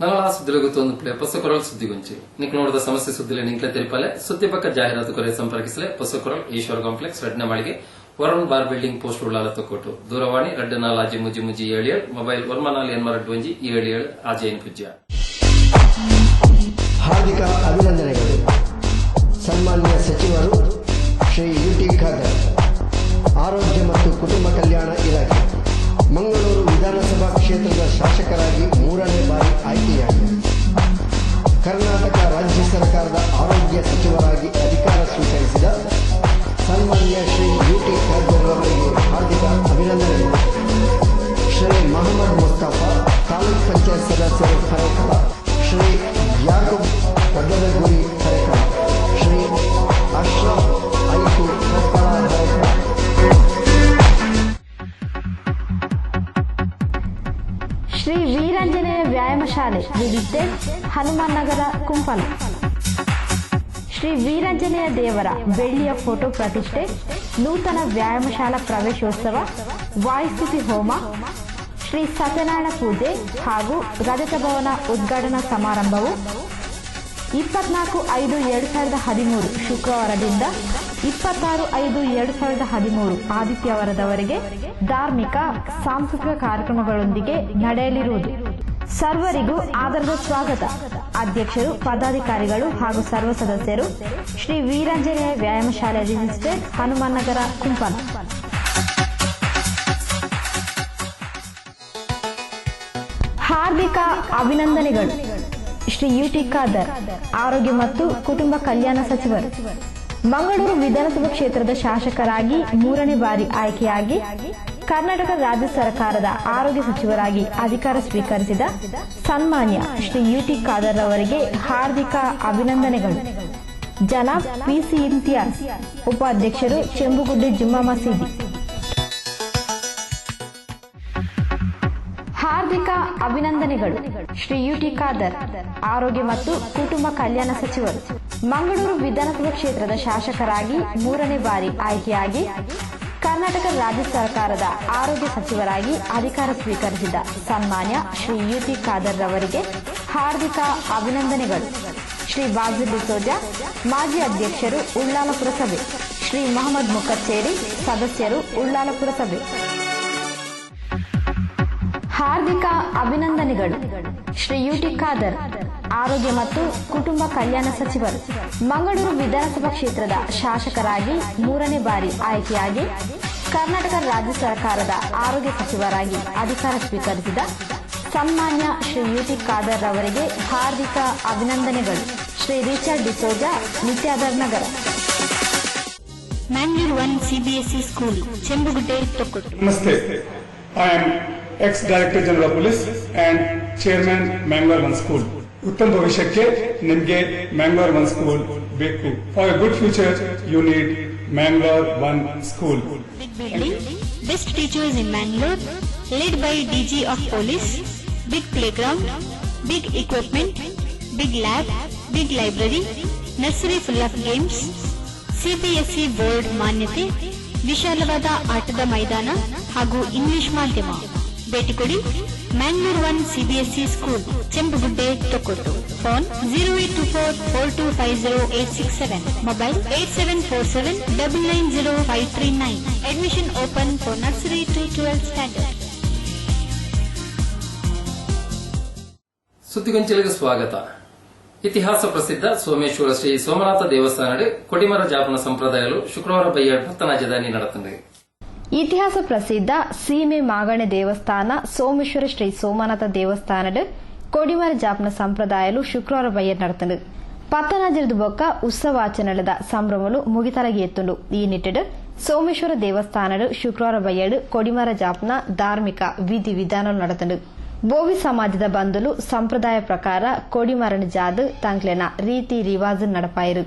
ನಲ್ಲ ಸುದ್ದಿಲಗುತ್ತೊಂದು ಪ್ಲೇ ಪೊಸಕೊರಲ್ ಸುದ್ದಿಗೊಂಚಿ ನಿಕ್ ನೋಡಿದ ಸಮಸ್ಯೆ ಸುದ್ದಿಲೆ ನಿಂಕ್ಲೆ ತೆರಿಪಲೆ ಸುದ್ದಿ ಪಕ್ಕ ಜಾಹೀರಾತು ಕೊರೆ ಸಂಪರ್ಕಿಸಲೆ ಪೊಸಕೊರಲ್ ಈಶ್ವರ್ ಕಾಂಪ್ಲೆಕ್ಸ್ ರೆಡ್ನೆ ಮಾಳಿಗೆ Varun bar building post Ullal Thokkottu ದೂರವಾಣಿ 24 ಮೊಬೈಲ್ 14 ಆಜಯನ್ ಪೂಜ್ಯ. ಹಾರ್ದಿಕ ಅಭಿನಂದನೆಗಳು. ಸನ್ಮಾನ್ಯ ಸಚಿವರು ಶ್ರೀ ಯುಟಿ ಖಾದರ್, ಆರೋಗ್ಯ ಮತ್ತು ಕುಟುಂಬ ಕಲ್ಯಾಣ ಇಲಾಖೆ, ಮಂಗಳೂರು ವಿಧಾನಸಭಾ ಕ್ಷೇತ್ರದ ಶಾಸಕರಾಗಿ 3ನೇ ಬಾರಿ ಆಯ್ಕೆಯಾಗಿದೆ. ಕರ್ನಾಟಕ ರಾಜ್ಯ ಸರ್ಕಾರದ ಆರೋಗ್ಯ ಸಚಿವರಾಗಿ ಅಧಿಕಾರ ಸ್ವೀಕರಿಸಿದ ಸನ್ಮಾನ್ಯ ಶ್ರೀ ಯುಟಿ ಖಾದರ್ ಅವರಿಗೆ ಹಾರ್ದಿಕ ಅಭಿನಂದನೆಗಳು. ಶ್ರೀ ಮೊಹಮ್ಮದ್ ಮುಸ್ತಫಾ, ತಾಲೂಕ್ ಪಂಚಾಯತ್ ಸದಸ್ಯರು ಖರೇಕಳ, ಶ್ರೀ ಯಾಕೂಬ್ ಪದ್ದದಗುರಿ ಖರೇಕಳ, ಶ್ರೀ ಅಶ್ರಫ್ ಐಕು ವ್ಯಾಯಾಮ ಶಾಲೆ ವಿಡಿಟೆಡ್ ಹನುಮಾನ್ ನಗರ ಕುಂಪಲ. ಶ್ರೀ ವೀರಾಂಜನೇಯ ದೇವರ ಬೆಳ್ಳಿಯ ಫೋಟೋ ಪ್ರತಿಷ್ಠೆ, ನೂತನ ವ್ಯಾಯಾಮ ಶಾಲಾ ಪ್ರವೇಶೋತ್ಸವ, ವಾಯುಸ್ತುತಿ ಹೋಮ, ಶ್ರೀ ಸತ್ಯನಾರಾಯಣ ಪೂಜೆ ಹಾಗೂ ರಜತ ಭವನ ಉದ್ಘಾಟನಾ ಸಮಾರಂಭವು 24/5/2013 ಶುಕ್ರವಾರದಿಂದ 26/5/2013 ಆದಿತ್ಯವಾರದವರೆಗೆ ಧಾರ್ಮಿಕ ಸಾಂಸ್ಕೃತಿಕ ಕಾರ್ಯಕ್ರಮಗಳೊಂದಿಗೆ ನಡೆಯಲಿರುವುದು. ಸರ್ವರಿಗೂ ಆದರದ ಸ್ವಾಗತ. ಅಧ್ಯಕ್ಷರು, ಪದಾಧಿಕಾರಿಗಳು ಹಾಗೂ ಸರ್ವ ಸದಸ್ಯರು, ಶ್ರೀ ವೀರಾಂಜನೇಯ ವ್ಯಾಯಾಮ ಶಾಲೆ ರಿಜಿಸ್ಟರ್ಡ್, ಹನುಮಾನ್ ನಗರ, ಕುಂಪಲ. ಹಾರ್ದಿಕ ಅಭಿನಂದನೆಗಳು. ಶ್ರೀ ಯುಟಿ ಖಾದರ್, ಆರೋಗ್ಯ ಮತ್ತು ಕುಟುಂಬ ಕಲ್ಯಾಣ ಸಚಿವರು. ಮಂಗಳೂರು ವಿಧಾನಸಭಾ ಕ್ಷೇತ್ರದ ಶಾಸಕರಾಗಿ 3ನೇ ಬಾರಿ ಆಯ್ಕೆಯಾಗಿ ಕರ್ನಾಟಕ ರಾಜ್ಯ ಸರ್ಕಾರದ ಆರೋಗ್ಯ ಸಚಿವರಾಗಿ ಅಧಿಕಾರ ಸ್ವೀಕರಿಸಿದ ಸನ್ಮಾನ್ಯ ಶ್ರೀ ಯುಟಿ ಖಾದರ್ ಅವರಿಗೆ ಹಾರ್ದಿಕ ಅಭಿನಂದನೆಗಳು. ಜನಾಬ್ ಪಿಸಿ ಇಮ್ತಿಯಾಜ್, ಉಪಾಧ್ಯಕ್ಷರು, ಚೆಂಬುಗುಡ್ಡೆ ಜುಮ್ಮಾ ಮಸೀದಿ. ಹಾರ್ದಿಕ ಅಭಿನಂದನೆಗಳು. ಶ್ರೀ ಯುಟಿ ಖಾದರ್, ಆರೋಗ್ಯ ಮತ್ತು ಕುಟುಂಬ ಕಲ್ಯಾಣ ಸಚಿವರು. ಮಂಗಳೂರು ವಿಧಾನಸಭಾ ಕ್ಷೇತ್ರದ ಶಾಸಕರಾಗಿ 3ನೇ ಬಾರಿ ಆಯ್ಕೆಯಾಗಿ ಕರ್ನಾಟಕ ರಾಜ್ಯ ಸರ್ಕಾರದ ಆರೋಗ್ಯ ಸಚಿವರಾಗಿ ಅಧಿಕಾರ ಸ್ವೀಕರಿಸಿದ ಸನ್ಮಾನ್ಯ ಶ್ರೀ ಯುಟಿ ಖಾದರ್ ರವರಿಗೆ ಹಾರ್ದಿಕ ಅಭಿನಂದನೆಗಳು. ಶ್ರೀ ಬಾಜಿಲ್ ಡಿಸೋಜಾ, ಮಾಜಿ ಅಧ್ಯಕ್ಷರು, ಉಳ್ಳಾಲ ಪುರಸಭೆ. ಶ್ರೀ ಮೊಹಮ್ಮದ್ ಮುಕಚ್ಚೇರಿ, ಸದಸ್ಯರು, ಉಳ್ಳಾಲ ಪುರಸಭೆ. ಹಾರ್ದಿಕ ಅಭಿನಂದನೆಗಳು. ಶ್ರೀ ಯುಟಿ ಖಾದರ್, ಆರೋಗ್ಯ ಮತ್ತು ಕುಟುಂಬ ಕಲ್ಯಾಣ ಸಚಿವರು. ಮಂಗಳೂರು ವಿಧಾನಸಭಾ ಕ್ಷೇತ್ರದ ಶಾಸಕರಾಗಿ 3ನೇ ಬಾರಿ ಆಯ್ಕೆಯಾಗಿ ಕರ್ನಾಟಕ ರಾಜ್ಯ ಸರ್ಕಾರದ ಆರೋಗ್ಯ ಸಚಿವರಾಗಿ ಅಧಿಕಾರ ಸ್ವೀಕರಿಸಿದ ಸನ್ಮಾನ್ಯ ಶ್ರೀ ಯುಟಿ ಖಾದರ್ ಅವರಿಗೆ ಹಾರ್ದಿಕ ಅಭಿನಂದನೆಗಳು. Shri Richard D'Souza, ನಿತ್ಯಾದರ್ Nagar. Mangalore 1 CBSE School, Chembugute, Tokkottu. Namaste. I am ex-Director General of Police and Chairman Mangalore 1 School. ಉತ್ತಮ ಭವಿಷ್ಯಕ್ಕೆ ನಿಮಗೆ ಮ್ಯಾಂಗ್ಳೂರ್ 1 ಸ್ಕೂಲ್ ಬೇಕು. For a good future you need Mangalore 1 school. Big building, best teachers in Mangalore, led by DG of Police, big playground, big equipment, big lab, big library, nursery full of games, CBSE board ಮಾನ್ಯತೆ, ವಿಶಾಲವಾದ ಆಟದ ಮೈದಾನ ಹಾಗೂ English ಮಾಧ್ಯಮ. ಭೇಟಿ ಕೊಡಿ Mangalore 1 CBSE school, Chembugudde, Thokkottu. Phone 0824250867, mobile 8747990539. Admission open for nursery to 12th standard. ಸುದ್ದಿಗೊಂಚಲಿಗೆ ಸ್ವಾಗತ. ಇತಿಹಾಸ ಪ್ರಸಿದ್ಧ ಸೋಮೇಶ್ವರ ಶ್ರೀ ಸೋಮನಾಥ ದೇವಸ್ಥಾನ ಕೊಡಿಮರ ಜಾಪನ ಸಂಪ್ರದಾಯಗಳು ಶುಕ್ರವಾರ ಬೈಯಾಡ್ ಭತ್ತನಾಜದಾನಿ ನಡೆತಂದೆ. ಇತಿಹಾಸ ಪ್ರಸಿದ್ಧ ಸೀಮೆ ಮಾಗಣೆ ದೇವಸ್ಥಾನ ಸೋಮೇಶ್ವರ ಶ್ರೀ ಸೋಮನಾಥ ದೇವಸ್ಥಾನದ ಕೊಡಿಮರ ಜಾಪನ ಸಂಪ್ರದಾಯಲು ಶುಕ್ರವಾರ ಬೈಯಡ್ ನಡೆತಂಡು. ಪತ್ತನಾಜಿರದ ಬೊಕ್ಕ ಉತ್ಸವಾಚರಣೆದ ಸಂಭ್ರಮಲು ಮುಗಿತಲಗಿ ಎತ್ತುಂಡು. ಈ ನಿಟ್ಟಿಡು ಸೋಮೇಶ್ವರ ದೇವಸ್ಥಾನದ ಶುಕ್ರವಾರ ಬೈಯಡ್ ಕೊಡಿಮರ ಜಾಪನ ಧಾರ್ಮಿಕ ವಿಧಿ ವಿಧಾನಗಳು ನಡೆತಂಡು. ಬೋವಿ ಸಮಾಜದ ಬಂಧುಲು ಸಂಪ್ರದಾಯ ಪ್ರಕಾರ ಕೊಡಿಮರನ ಜಾದು ತಂಕ್ಲೆನ ರೀತಿ ರಿವಾಜ್ ನಡಪಾಯಿರು.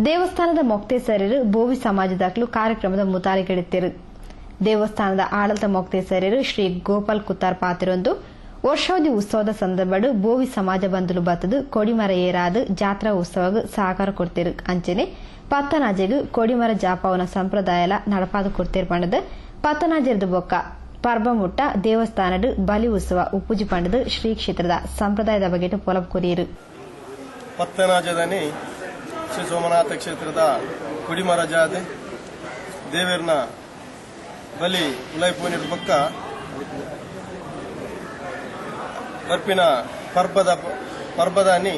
ದೇವಸ್ಥಾನದ ಮೊಕ್ತೇಸರರು ಬೋವಿ ಸಮಾಜದಾಗ್ಲೂ ಕಾರ್ಯಕ್ರಮದ ಮುತಾಲಿಗೆಡಿತ್ತರು. ದೇವಸ್ಥಾನದ ಆಡಳಿತ ಮೊಕ್ತೇಸರರು ಶ್ರೀ ಗೋಪಾಲ್ ಕುತ್ತಾರ್ ಪಾತಿರೊಂದು ವರ್ಷಾವಧಿ ಉತ್ಸವದ ಸಂದರ್ಭಡು ಬೋವಿ ಸಮಾಜ ಬಂಧುಲು ಬತ್ತದು ಕೊಡಿಮರ ಏರಾದು ಜಾತ್ರಾ ಉತ್ಸವಗೂ ಸಹಕಾರ ಕೊಡ್ತಿರು. ಅಂಚನೆ ಪತ್ತನಾಜೆಗೂ ಕೊಡಿಮರ ಜಾಪವನ ಸಂಪ್ರದಾಯಲ ನಡಪಾದು ಕೊಡ್ತಿರು ಪಂಡದು ಪತ್ತನಾಜೆರ್ದು ಬೊಕ್ಕ ಪರ್ಬಮುಟ್ಟ ದೇವಸ್ಥಾನದ ಬಲಿ ಉತ್ಸವ ಉಪ್ಪುಜಿ ಪಂಡದು ಶ್ರೀ ಕ್ಷೇತ್ರದ ಸಂಪ್ರದಾಯದ ಬಗೆಟು ಪೊಲಪ್ ಕೊರಿಯರು. ಪತ್ತನಾಜದನಿ ಶ್ರೀ ಸೋಮನಾಥ ಕ್ಷೇತ್ರದ ಕುಡಿಮರ ಜಾದೆ ದೇವರನ ಬಲಿ ಉಲೈಪೂನಿರ ಪಕ್ಕ ಬರ್ಪಿನ ಪರ್ಬದಾನಿ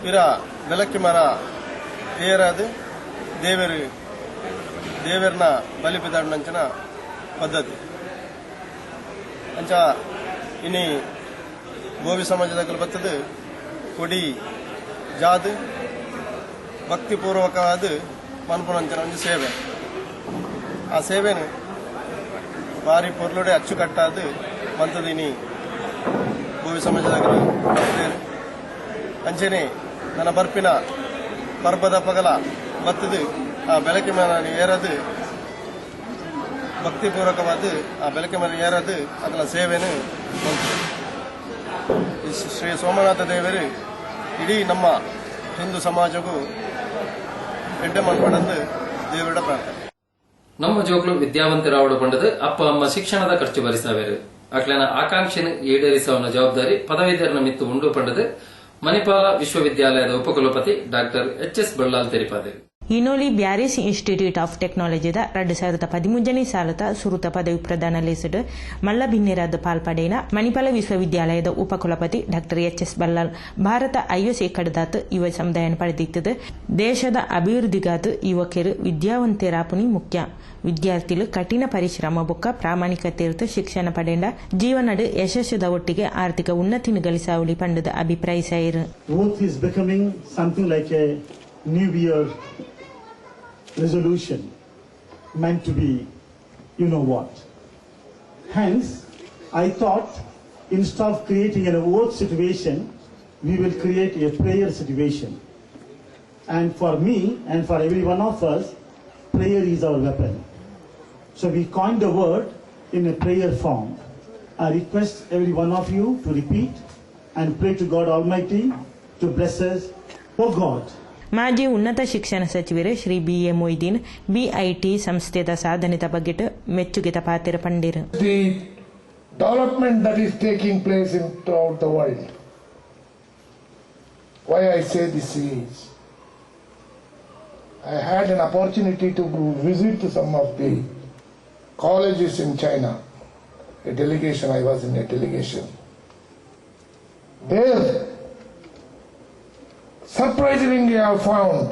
ಪಿರ ಬೆಲಕ್ಕಿ ಮರ ಏರಾದು ದೇವರನ ಬಲಿ ಬಿದಾಡನಂಚನ ಪದ್ಧತಿ ಅಂಚ ಇನಿ ಗೋವಿ ಸಮಾಜದಾಗ ಬರ್ತದೆ ಕೊಡಿ ಜಾದು ಭಕ್ತಿಪೂರ್ವಕವಾದ ಮನ್ಪುನಂಚಿನ ಒಂದು ಸೇವೆ. ಆ ಸೇವೆನು ಭಾರಿ ಪೊರ್ಲುಡೆ ಅಚ್ಚುಕಟ್ಟಾದ ಮಂತದಿನಿ ಗೋವಿ ಸಮಾಜದಾಗ ಅಂಚೆನೆ ನನ್ನ ಬರ್ಪಿನ ಪರ್ಬದ ಪಗಲ ಬತ್ತದು ಆ ಬೆಳಕಿನ ಮೇಲೆ ಏರದು ಭಕ್ತಿಪೂರ್ವಕವಾದ ಆ ಬೆಳಕಿನ ಮೇಲೆ ಏರದು ಅದರ ಸೇವೆನು ಶ್ರೀ ಸೋಮನಾಥ ದೇವರು ಇಡೀ ನಮ್ಮ ಹಿಂದೂ ಸಮಾಜಕ್ಕೂ ಎಡ್ಡೆ ಮಲ್ಪಡಂದು ದೇವರ ಪ್ರಾರ್ಥನೆ. ನಮ್ಮ ಜೋಕ್ಲು ವಿದ್ಯಾವಂತರಾವಡು ಪಂಡದು ಅಪ್ಪ ಅಮ್ಮ ಶಿಕ್ಷಣದ ಖರ್ಚು ಭರಿಸಾವೇರು ಅಕ್ಲನ ಆಕಾಂಕ್ಷೆನ ಈಡೇರಿಸವನ ಜವಾಬ್ದಾರಿ ಪದವೀಧರನ ಮಿತ್ತು ಉಂಡು ಪಂಡದು ಮಣಿಪಾಲ ವಿಶ್ವವಿದ್ಯಾಲಯದ ಉಪಕುಲಪತಿ ಡಾಕ್ಟರ್ ಎಚ್.ಎಸ್. ಬಳ್ಳಾಲ್ ತೆರಿಪಾದೆ. ಇನೋಲಿ ಬ್ಯಾರಿಸ್ ಇನ್ಸ್ಟಿಟ್ಯೂಟ್ ಆಫ್ ಟೆಕ್ನಾಲಜಿದ 2013 ಸಾಲದ ಸುರುತ ಪದವಿ ಪ್ರದಾನ ಲೇಸಡ್ ಮಲ್ಲ ಭಿನ್ನೆರಾದ ಪಾಲ್ಪಡೇನ ಮಣಿಪಾಲ ವಿಶ್ವವಿದ್ಯಾಲಯದ ಉಪಕುಲಪತಿ doctor H S. Ballal Bharat IS ಕಡದಾತ್ ಯುವ ಸಮುದಾಯ ಪಡೆದಿತ್ತದು ದೇಶದ ಅಭಿವೃದ್ಧಿಗಾತ್ ಯುವಕರು ವಿದ್ಯಾವಂತರಾಪುನಿ ಮುಖ್ಯ ವಿದ್ಯಾರ್ಥಿಗಳು ಕಠಿಣ ಪರಿಶ್ರಮ ಬೊಕ್ಕ ಪ್ರಾಮಾಣಿಕತೆ ಶಿಕ್ಷಣ ಪಡೆಂಡ ಜೀವನದ ಯಶಸ್ಸದ ಒಟ್ಟಿಗೆ ಆರ್ಥಿಕ ಉನ್ನತಿನ ಗಳಿಸಾವಳಿ ಪಂಡದ ಅಭಿಪ್ರಾಯಿಸಾಯಿರು. New Year resolution meant to be, you know what. Hence, I thought instead of creating an oath situation, we will create a prayer situation. And for me and for every one of us, prayer is our weapon. So we coined the word in a prayer form. I request every one of you to repeat and pray to God Almighty to bless us. Oh God, ಮಾಜಿ ಉನ್ನತ ಶಿಕ್ಷಣ ಸಚಿವರು Shri BA. Moideen BIT ಸಂಸ್ಥೆದ ಸಾಧನೆದ ಬಗ್ಗೆ ಮೆಚ್ಚುಗೆ ಪಾತ್ರ ಪಂಡಿರು. The development that is taking place throughout the world. Why I say this is, I had an opportunity to visit some of the colleges in China. I was in a delegation. There, surprisingly, I found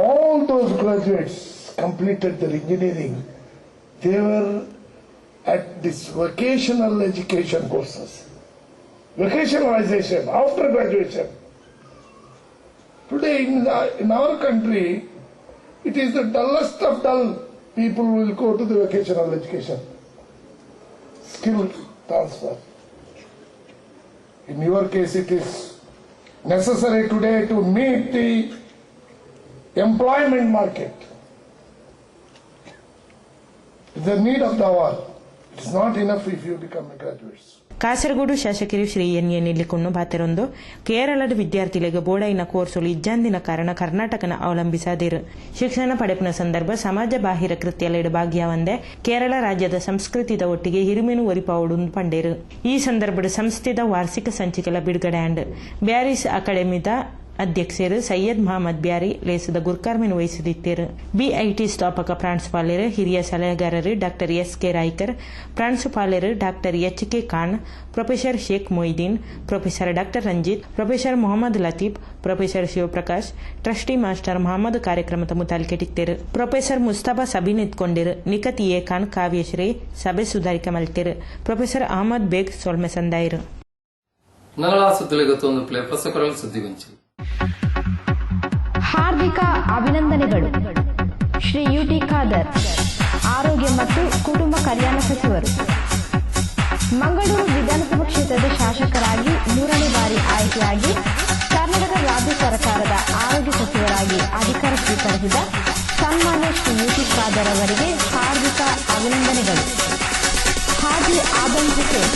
all those graduates completed their engineering. They were at this vocational education courses. Vocationalization after graduation. Today in our country, it is the dullest of dull. People will go to the vocational education. Skill transfer. In your case, it is necessary today to meet the employment market. It's the need of the hour. It's not enough if you become a graduate. Kasaragod ಶಾಸಕರು ಶ್ರೀ ಎನ್.ಎ. ನಿಲ್ಲಿಕೊಂಡು ಬಾತೆರೊಂದು ಕೇರಳದ ವಿದ್ಯಾರ್ಥಿಗಳಿಗೆ ಬೋಡೈನ ಕೋರ್ಸುಲು ಇಜ್ಜಂದಿನ ಕಾರಣ ಕರ್ನಾಟಕನ ಅವಲಂಬಿಸದಿರು ಶಿಕ್ಷಣ ಪಡೆಪಿನ ಸಂದರ್ಭ ಸಮಾಜ ಬಾಹಿರ ಕೃತ್ಯಲೆಡ್ ಭಾಗ್ಯವಂದೆ ಕೇರಳ ರಾಜ್ಯದ ಸಂಸ್ಕೃತಿದ ಒಟ್ಟಿಗೆ ಹಿರಿಮೆನು ಒರಿಪಾವುಡು ಪಂಡೇರು. ಈ ಸಂದರ್ಭದ ಸಂಸ್ಥೆದ ವಾರ್ಷಿಕ ಸಂಚಿಕೆಲ ಬಿಡುಗಡೆ ಅಂಡ್ ಬ್ಯಾರಿಸ್ ಅಕಾಡೆಮಿದ ಅಧ್ಯಕ್ಷರು ಸೈಯದ್ ಮಹಮ್ಮದ್ ಬ್ಯಾರಿ ಲೇಸದ ಗುರ್ಕಾರ್ಮೆನು ವಹಿಸಿದಿತ್ತೇರು. ಬಿಐಟಿ ಸ್ಥಾಪಕ ಪ್ರಾಂಶುಪಾಲರು ಹಿರಿಯ ಸಲಹೆಗಾರರು ಡಾಕ್ಟರ್ ಎಸ್.ಕೆ. ರಾಯ್ಕರ್, ಪ್ರಾಂಶುಪಾಲರು doctor H K. Khan, professor Sheikh Moideen, professor doctor Ranjith, professor Mohammed Latheef, professor Shivaprakash, trustee master Mohammed ಕಾರ್ಯಕ್ರಮದ ಮುತಾಲಿಕೆಟಿತ್ತೇರು. ಪ್ರೊಫೆಸರ್ ಮುಸ್ತಫಾ ಸಬೀನ್ ಎತ್ಕೊಂಡಿರು. ನಿಕತ್ ಎ ಖಾನ್ ಕಾವ್ಯಶ್ರೀ ಸಭೆ ಸುಧಾರಿಕೆ ಮಲ್ತೇರು. ಪ್ರೊಫೆಸರ್ ಅಹಮದ್ ಬೇಗ್ ಸೊಲ್ಮೆ ಸಂದಾಯಿರು. ನರಳ ಸುದ್ದಿಗಳಿಗೊತ್ತೊಂದು ಪ್ಲೇ ಪ್ರಸಕರಲ್ ಸುದ್ದಿಗೊಂಚಿ. ಹಾರ್ದಿಕ ಅಭಿನಂದನೆಗಳು. ಶ್ರೀ ಯುಟಿ ಖಾದರ್, ಆರೋಗ್ಯ ಮತ್ತು ಕುಟುಂಬ ಕಲ್ಯಾಣ ಸಚಿವರು. ಮಂಗಳೂರು ವಿಧಾನಸಭಾ ಕ್ಷೇತ್ರದ ಶಾಸಕರಾಗಿ 3ನೇ ಬಾರಿ ಆಯ್ಕೆಯಾಗಿ ಕರ್ನಾಟಕ ರಾಜ್ಯ ಸರ್ಕಾರದ ಆರೋಗ್ಯ ಸಚಿವರಾಗಿ ಅಧಿಕಾರ ಸ್ವೀಕರಿಸಿದ ಸನ್ಮಾನ್ಯ ಶ್ರೀ ಯುಟಿ ಖಾದರ್ ಅವರಿಗೆ ಹಾರ್ದಿಕ ಅಭಿನಂದನೆಗಳು. ಹಾಜಿ ಆದಂ ಹುಸೇನ್,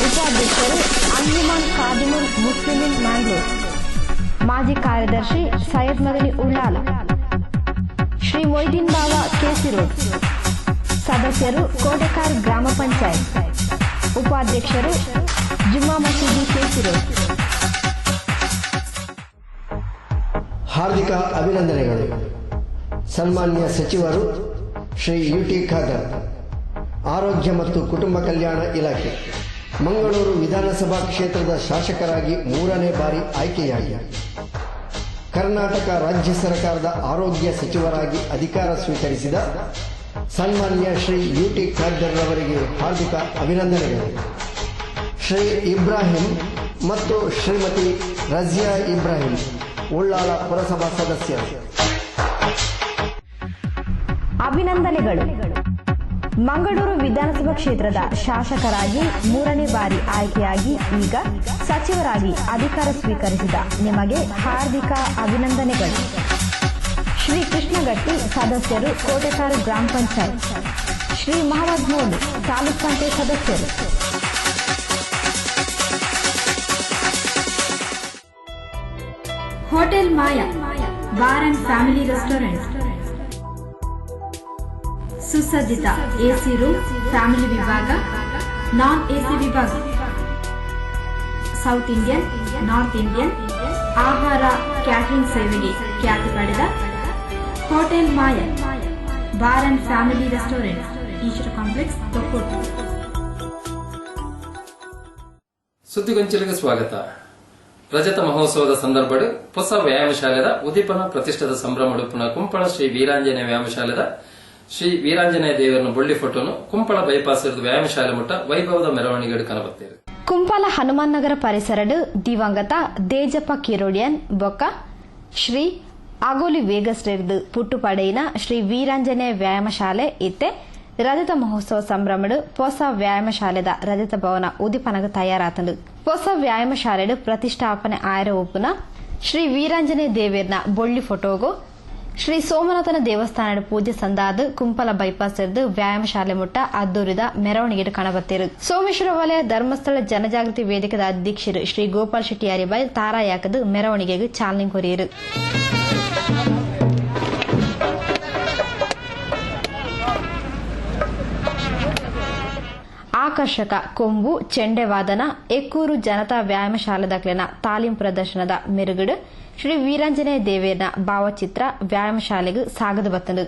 ಉಪಾಧ್ಯಕ್ಷರು ಅಂಜುಮನ್ ಖಾದಿಮುಲ್ ಮುಸ್ಲಿಮೀನ್ ಮ್ಯಾಂಗ್ಳೂರ್. ಮಾಜಿ ಕಾರ್ಯದರ್ಶಿ ಸೈಯದ್ ಮದನಿ ಉಳ್ಳಾಲ, ಶ್ರೀ ಮೊಯ್ದೀನ್ ಬಾವಾ ಕೆಸಿ ರೋಡ್. ಸದಸ್ಯರು ಕೋಟೆಕಾರ್ ಗ್ರಾಮ ಪಂಚಾಯತ್. ಉಪಾಧ್ಯಕ್ಷರು ಜುಮ್ಮಾ ಮಸೀದಿ ಕೆಸಿ ರೋಡ್. ಹಾರ್ದಿಕ ಅಭಿನಂದನೆಗಳು. ಸನ್ಮಾನ್ಯ ಸಚಿವರು ಶ್ರೀ ಯುಟಿ ಖಾದರ್, ಆರೋಗ್ಯ ಮತ್ತು ಕುಟುಂಬ ಕಲ್ಯಾಣ ಇಲಾಖೆ, ಮಂಗಳೂರು ವಿಧಾನಸಭಾ ಕ್ಷೇತ್ರದ ಶಾಸಕರಾಗಿ 3ನೇ ಬಾರಿ ಆಯ್ಕೆಯಾಗಿ ಕರ್ನಾಟಕ ರಾಜ್ಯ ಸರ್ಕಾರದ ಆರೋಗ್ಯ ಸಚಿವರಾಗಿ ಅಧಿಕಾರ ಸ್ವೀಕರಿಸಿದ ಸನ್ಮಾನ್ಯ ಶ್ರೀ ಯುಟಿ ಖಾದರ್ ಅವರಿಗೆ ಹಾರ್ದಿಕ ಅಭಿನಂದನೆಗಳು. ಶ್ರೀ ಇಬ್ರಾಹಿಂ ಮತ್ತು ಶ್ರೀಮತಿ ರಜಿಯಾ ಇಬ್ರಾಹಿಂ ಉಳ್ಳಾಲ ಪುರಸಭಾ ಸದಸ್ಯರು. ಅಭಿನಂದನೆಗಳು. ಮಂಗಳೂರು ವಿಧಾನಸಭಾ ಕ್ಷೇತ್ರದ ಶಾಸಕರಾಗಿ 3ನೇ ಬಾರಿ ಆಯ್ಕೆಯಾಗಿ ಈಗ ಸಚಿವರಾಗಿ ಅಧಿಕಾರ ಸ್ವೀಕರಿಸಿದ ನಿಮಗೆ ಹಾರ್ದಿಕ ಅಭಿನಂದನೆಗಳು. ಶ್ರೀ ಕೃಷ್ಣಗಟ್ಟಿ ಸದಸ್ಯರು, ಕೋಟೆಕಾರು ಗ್ರಾಮ ಪಂಚಾಯತ್. ಶ್ರೀ ಮಹಮ್ಮದ್ ಮೋಲು ತಾಲೂಕ್ ಪಂಚಾಯತ್ ಸದಸ್ಯರು. Hotel Maya bar and family restaurant. ಸುಸಜ್ಜಿತ ಎಸಿ ರೂಮ್, ಫ್ಯಾಮಿಲಿ ವಿಭಾಗ, ನಾನ್ ಎಸಿ ವಿಭಾಗ, ಸೌತ್ ಇಂಡಿಯನ್, ನಾರ್ತ್ ಇಂಡಿಯನ್ ಆಹಾರ ಕ್ಯಾಟರಿಂಗ್ ಸೇವೆಗೆ ಖ್ಯಾತಿ ಪಡೆದ hotel Maya bar and family restaurant, Eshwara complex, Thokkottu. ಸುದ್ದಿಗೊಂಚಲಿಗೆ ಸ್ವಾಗತ. ರಜತ ಮಹೋತ್ಸವದ ಸಂದರ್ಭಡು ಹೊಸ ವ್ಯಾಯಾಮ ಶಾಲೆದ ಉದೀಪನ ಪ್ರತಿಷ್ಠದ ಸಂಭ್ರಮಡುಪುನ ಕುಂಪಳ ಶ್ರೀ ವೀರಾಂಜನೇಯ ವ್ಯಾಯಾಮ ಶಾಲೆದ ಶ್ರೀ ವೀರಾಂಜನೇಯ ದೇವರನ್ನು ಬೊಳ್ಳಿ ಫೋಟೋನು ಕುಂಪಳ ಬೈಪಾಸ್ ಇರುವ ವ್ಯಾಯಾಮ ಶಾಲೆ ಮುಟ್ಟ ವೈಭವದ ಮೆರವಣಿಗೆ ಕನಬತ್ತೇರು. ಕುಂಪಲ ಹನುಮಾನ್ ನಗರ ಪರಿಸರಡು ದಿವಂಗತ ದೇಜಪ್ಪ ಕಿರೋಡಿಯನ್ ಬೊಕ್ಕ ಶ್ರೀ ಆಗೋಲಿ ವೇಗಸ್ಟರ್ದು ಪುಟ್ಟುಪಡೆಯಿನ ಶ್ರೀ ವೀರಾಂಜನೇಯ ವ್ಯಾಯಾಮ ಶಾಲೆ ಇತ್ತೆ ರಜತ ಮಹೋತ್ಸವ ಸಂಭ್ರಮಡು ಹೊಸ ವ್ಯಾಯಾಮ ಶಾಲೆದ ರಜತ ಭವನ ಉದೀಪನಗ ತಯಾರಾತಂಡು. ಹೊಸ ವ್ಯಾಯಾಮ ಶಾಲೆಡು ಪ್ರತಿಷ್ಠಾಪನೆ ಆಯರ ಒಪ್ಪುನ ಶ್ರೀ ವೀರಾಂಜನೇಯ ದೇವೇರ್ನ ಬೊಳ್ಳಿ ಫೋಟೋಗು ಶ್ರೀ ಸೋಮನಾಥನ ದೇವಸ್ಥಾನದ ಪೂಜೆ ಸಂದಾದ ಕುಂಪಲ ಬೈಪಾಸ್ ಇರ್ದು ವ್ಯಾಯಾಮ ಶಾಲೆ ಮುಟ್ಟ ಅದ್ದೂರಿದ ಮೆರವಣಿಗೆ ಕಾಣಬತ್ತೇರು. ಸೋಮೇಶ್ವರ ವಲಯ ಧರ್ಮಸ್ಥಳ ಜನಜಾಗೃತಿ ವೇದಿಕೆದ ಅಧ್ಯಕ್ಷರು ಶ್ರೀ ಗೋಪಾಲ್ ಶೆಟ್ಟಿ ಅರಿಬಾಯ್ ತಾರಾಯಾಕದು ಮೆರವಣಿಗೆಗೆ ಚಾಲನೆ ಕೊರಿಯರು. ಆಕರ್ಷಕ ಕೊಂಬು, ಚೆಂಡೆ ವಾದನ, ಎಕ್ಕೂರು ಜನತಾ ವ್ಯಾಯಾಮ ಶಾಲೆದಾಗ್ಲಿನ ತಾಲೀಂ ಪ್ರದರ್ಶನದ ಮೆರುಗಡು ಶ್ರೀ ವೀರಾಂಜನೇಯ ದೇವೇರ್ನ ಭಾವಚಿತ್ರ ವ್ಯಾಯಾಮ ಶಾಲೆಗೂ ಸಾಗದು ಬತ್ತಂದು.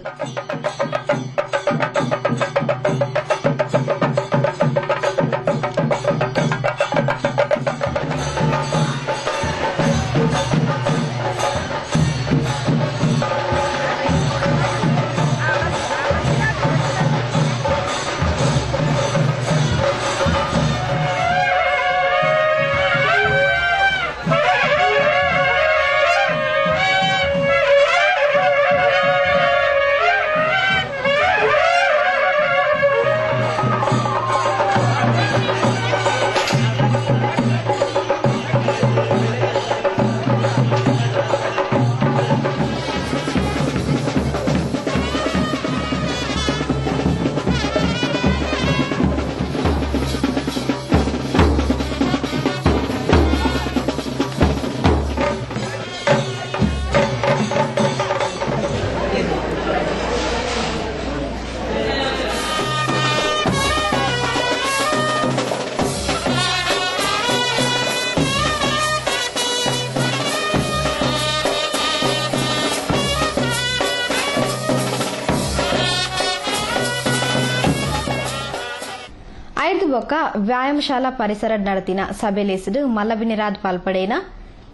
ಬೊಕ್ಕ ವ್ಯಾಯಾಮಶಾಲಾ ಪರಿಸರ ನಡತಿನ ಸಭೆಲೆಸಿದು ಮಲ್ಲಬಿನಿರಾದ್ ಪಾಲ್ಪಡೇನ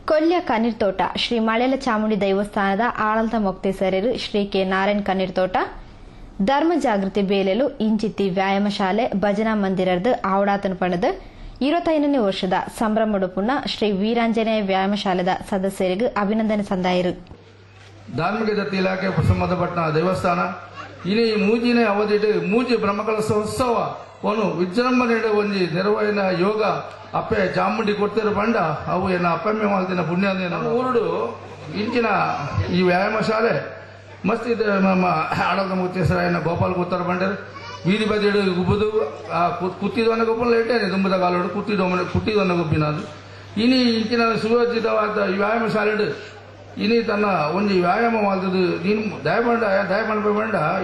ಕೊಲ್ಯ ಕಣ್ಣೀರ್ ತೋಟ ಶ್ರೀ ಮಳೆಲ ಚಾಮುಂಡಿ ದೇವಸ್ಥಾನದ ಆಡಳಿತ ಮೊಕ್ತೇಸರರು ಶ್ರೀ ಕೆ ನಾರಾಯಣ್ ಕಣ್ಣೀರ್ ತೋಟ ಧರ್ಮ ಜಾಗೃತಿ ಬೇಲೆಲು ಇಂಚಿತ್ತಿ ವ್ಯಾಯಾಮ ಶಾಲೆ ಭಜನಾ ಮಂದಿರದ ಆವಡಾತನ ಪಣದ 25ನೇ ವರ್ಷದ ಸಂಭ್ರಮಡುಪುನ ಶ್ರೀ ವೀರಾಂಜನೇಯ ವ್ಯಾಯಾಮ ಶಾಲೆದ ಸದಸ್ಯರಿಗೆ ಅಭಿನಂದನೆ ಸಂದಾಯರು. ಧಾರ್ಮಿಕ ದತ್ತಿ ಇಲಾಖೆ ಸಂಬಂಧಪಟ್ಟ ದೇವಸ್ಥಾನ ಇನಿ ಮೂಜಿನ ಅವಧಿಟ್ ಮೂಜಿ ಬ್ರಹ್ಮಕಲಶೋತ್ಸವ ಒಂದು ವಿಜೃಂಭಣೆಯ ಒಂದು ನೆರವಿನ ಯೋಗ ಅಪ್ಪೆ ಚಾಮುಂಡಿ ಕೊಡ್ತಿರೋ ಬಂಡ ಅವು ಏನ ಅಪ್ಪಮ್ಮೆ ಮಾಡ್ತಿನ ಪುಣ್ಯ ಊರುಡು ಇಂಚಿನ ಈ ವ್ಯಾಯಾಮ ಶಾಲೆ ಮಸ್ತ್ ಇದೆ. ನಮ್ಮ ಆಡಳಿತ ಮುಖ್ಯಸ್ಥರಾಯನ ಗೋಪಾಲ್ ಕೂತಾರ ಬಂಡರು ಬೀದಿ ಬದಿಡು ಗುಬ್ಬುದು ಕುತ್ತಿದವನ್ನ ಗೊಬ್ಬನ ಇಟ್ಟೇನೆ ತುಂಬದ ಕಾಲೋಡು ಕುಟ್ಟಿದವನ್ನ ಗೊಬ್ಬಿನದು ಇನಿ ಇಂಚಿನ ಸುವ್ಯವಸ್ಥಿತವಾದ ಈ ವ್ಯಾಯಾಮ ಶಾಲೆ ಇನಿ ತನ್ನ ಒಂದು ವ್ಯಾಯಾಮ ಮಾಡ್ತದ್ದು ನೀನು ದಯಮಾಡ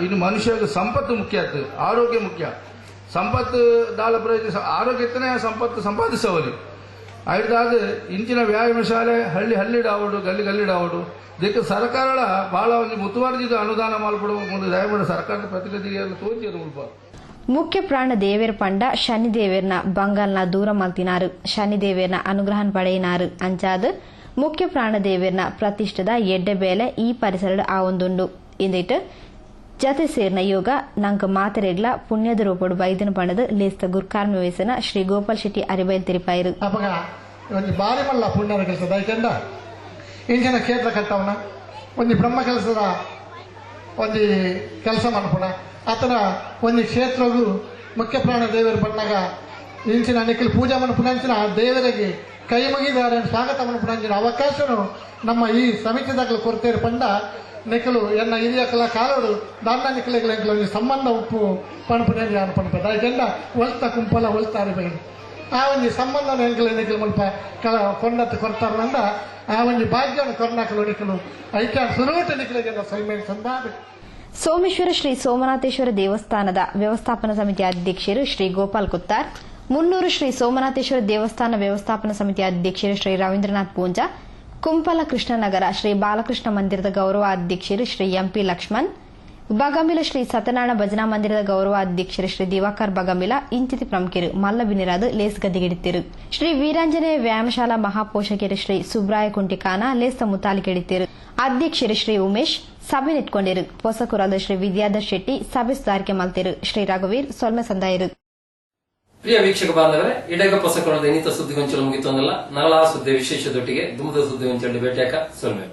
ಇನ್ನು ಮನುಷ್ಯಗೆ ಸಂಪತ್ತು ಮುಖ್ಯ ಆಗ್ತದೆ, ಆರೋಗ್ಯ ಮುಖ್ಯ. ಸಂಪತ್ತು ದಾಲ ಪ್ರಯೋಜನ ಆರೋಗ್ಯತನೇ ಸಂಪತ್ತು ಸಂಪಾದಿಸೋದು ಆಯ್ತಾದ ಇಂಚಿನ ವ್ಯಾಯಾಮ ಶಾಲೆ ಹಳ್ಳಿಡಾವಡು ಗಲ್ಲಿಡಾವಡು ಇದಕ್ಕೆ ಸರ್ಕಾರಗಳ ಬಹಳ ಒಂದು ಮುತುವರ್ಜಿದ ಅನುದಾನ ಮಾಡಿಬಿಡುವ ಮುಂದೆ ದಯಮಾಡಿ ಸರ್ಕಾರದ ಪ್ರತಿನಿಧಿಗಳು ತೋಚಿರು ಮುಲ್ಪ ಮುಖ್ಯ ಪ್ರಾಣ ದೇವೇರ್ ಪಂಡ ಶನಿ ದೇವೇರ್ನ ಬಂಗಾಲ್ನ ದೂರ ಮಲ್ತಿನಾರು ಶನಿ ದೇವೇರ್ನ ಅನುಗ್ರಹನ್ ಪಡೆಯಿನಾರು ಅಂಚಾದ ಮುಖ್ಯ ಪ್ರಾಣ ದೇವೇರ್ನ ಪ್ರತಿಷ್ಠದ ಎಡ್ಡೆ ಬೇಲೆ ಈ ಪರಿಸರದ ಆವೊಂದುಂಡು ಇಂದಿಟ್ಟು ಜತೆ ಸೇರ್ನ ಯೋಗ ನಂಕ ಮಾತೆರೆಗ್ಲ ಪುಣ್ಯದ ರೂಪಡು ಬೈದನು ಪಂಡದು ಲೇಸ್ತ ಗುರ್ಕಾರ್ಮಿ ವಯಸ್ಸನ ಶ್ರೀ ಗೋಪಾಲ್ ಶೆಟ್ಟಿ ಅರಿಬೈಲ್ ತಿರುಪಾಯಿರು ಒಂದು ಬಾರಿ ಮಲ್ಲ ಪುಣ್ಯದ ಕೆಲಸದ ಯಾಕೆಂದ ಇಂಚಿನ ಕ್ಷೇತ್ರ ಕಟ್ಟವನ ಒಂದು ಬ್ರಹ್ಮ ಕೆಲಸದ ಒಂದು ಕೆಲಸ ಮಾಡ್ಪುಣ ಆತರ ಒಂದು ಕ್ಷೇತ್ರಗೂ ಮುಖ್ಯ ಪ್ರಾಣ ದೇವರು ಬಂದಾಗ ಇಂಚಿನ ನಿಖಿಲ್ ಪೂಜಾ ಮನಪುಣಂಚಿನ ಆ ದೇವರಿಗೆ ಕೈ ಮುಗಿದಾರೆ ಸ್ವಾಗತ ಮನಪುಣಂಚಿನ ಅವಕಾಶನು ನಮ್ಮ ಈ ಸಮಿತಿದಾಗಲು ಕೊರತೇರು ಪಂಡ ನಿಖಲು ಎನ್ನ ಹಿರಿಯ ಕಾಲೋಡು ದಾಂಡ ನಿಖಲಿಗಳ ಸಂಬಂಧ ಉಪ್ಪು ಪಣಪುಣ ಅನ್ಪಣ್ಣ ಯಾಕೆಂದ ಒಲ್ತ ಕುಂಪಲ ಒಲ್ತಾರೆ ಬೇಡಿ ಆ ಒಂದು ಸಂಬಂಧ ನಿಖಲು ಮುಲ್ಪ ಕೊಂಡತ್ತು ಕೊಡ್ತಾರಂದ ಆ ಒಂದು ಭಾಗ್ಯವನ್ನು ಕೊರ್ನಾಕಲು ನಿಖಲು ಐಕ್ಯ ಸುಲೂಟ ನಿಖಲಿಗೆ ಸೈಮೇಲೆ ಸಂದಾದ ಸೋಮೇಶ್ವರ ಶ್ರೀ ಸೋಮನಾಥೇಶ್ವರ ದೇವಸ್ಥಾನದ ವ್ಯವಸ್ಥಾಪನಾ ಸಮಿತಿ ಅಧ್ಯಕ್ಷರು ಶ್ರೀ ಗೋಪಾಲ್ ಕುತ್ತಾರ್, ಮುನ್ನೂರು ಶ್ರೀ ಸೋಮನಾಥೇಶ್ವರ ದೇವಸ್ಥಾನ ವ್ಯವಸ್ಥಾಪನಾ ಸಮಿತಿ ಅಧ್ಯಕ್ಷರು ಶ್ರೀ ರವೀಂದ್ರನಾಥ್ ಪೂಂಜಾ, ಕುಂಪಲ ಕೃಷ್ಣನಗರ ಶ್ರೀ ಬಾಲಕೃಷ್ಣ ಮಂದಿರದ ಗೌರವ ಅಧ್ಯಕ್ಷರು ಶ್ರೀ ಎಂಪಿ ಲಕ್ಷ್ಮಣ್, ಬಗಮಿಲ ಶ್ರೀ ಸತ್ಯನಾರಾಯಣ ಭಜನಾ ಮಂದಿರದ ಗೌರವ ಅಧ್ಯಕ್ಷರು ಶ್ರೀ ದಿವಾಕರ್ ಬಗಮಿಲ ಇಂಚಿತಿ ಪ್ರಮುಖರು ಮಲ್ಲಬಿನಿರಾದ ಲೇಸ್ ಗದ್ದೆಗಿಡಿತಿರು. ಶ್ರೀ ವೀರಾಂಜನೇಯ ವ್ಯಾಯಾಮಶಾಲಾ ಮಹಾಪೋಷಕರು ಶ್ರೀ ಸುಬ್ರಾಯ ಕುಂಟಿಕಾನ ಲೇಸ್ತ ಮುತಾಲಿಕೆಡಿತಿರು. ಅಧ್ಯಕ್ಷರು ಶ್ರೀ ಉಮೇಶ್ ಸಭೆ ನಿಟ್ಕೊಂಡಿರು. ಪೋಷಕರಾದ ಶ್ರೀ ವಿದ್ಯಾಧರ್ ಶೆಟ್ಟಿ ಸಭೆ ಸುಧಾರಿಕೆ ಮಲ್ತಿರು. ಶ್ರೀ ರಘುವೀರ್ ಸೊಲ್ಮೆ ಸಂದಾಯರು. ಪ್ರಿಯ ವೀಕ್ಷಕ ಬಾಂಧವರೇ, ಇಡಗ ಪೋಷಕರಾದ ಇನ್ನಿತ ಸುದ್ದಿಗೊಂಚಲು ಮುಗಿತೊಂದಲ್ಲ ನರಳಾ ಸುದ್ದಿ ವಿಶೇಷದೊಟ್ಟಿಗೆ ದುಮದ ಸುದ್ದಿಗೊಂಚಲು ಭೇಟಿಯಾಕ ಸೊಲ್ಮೆ.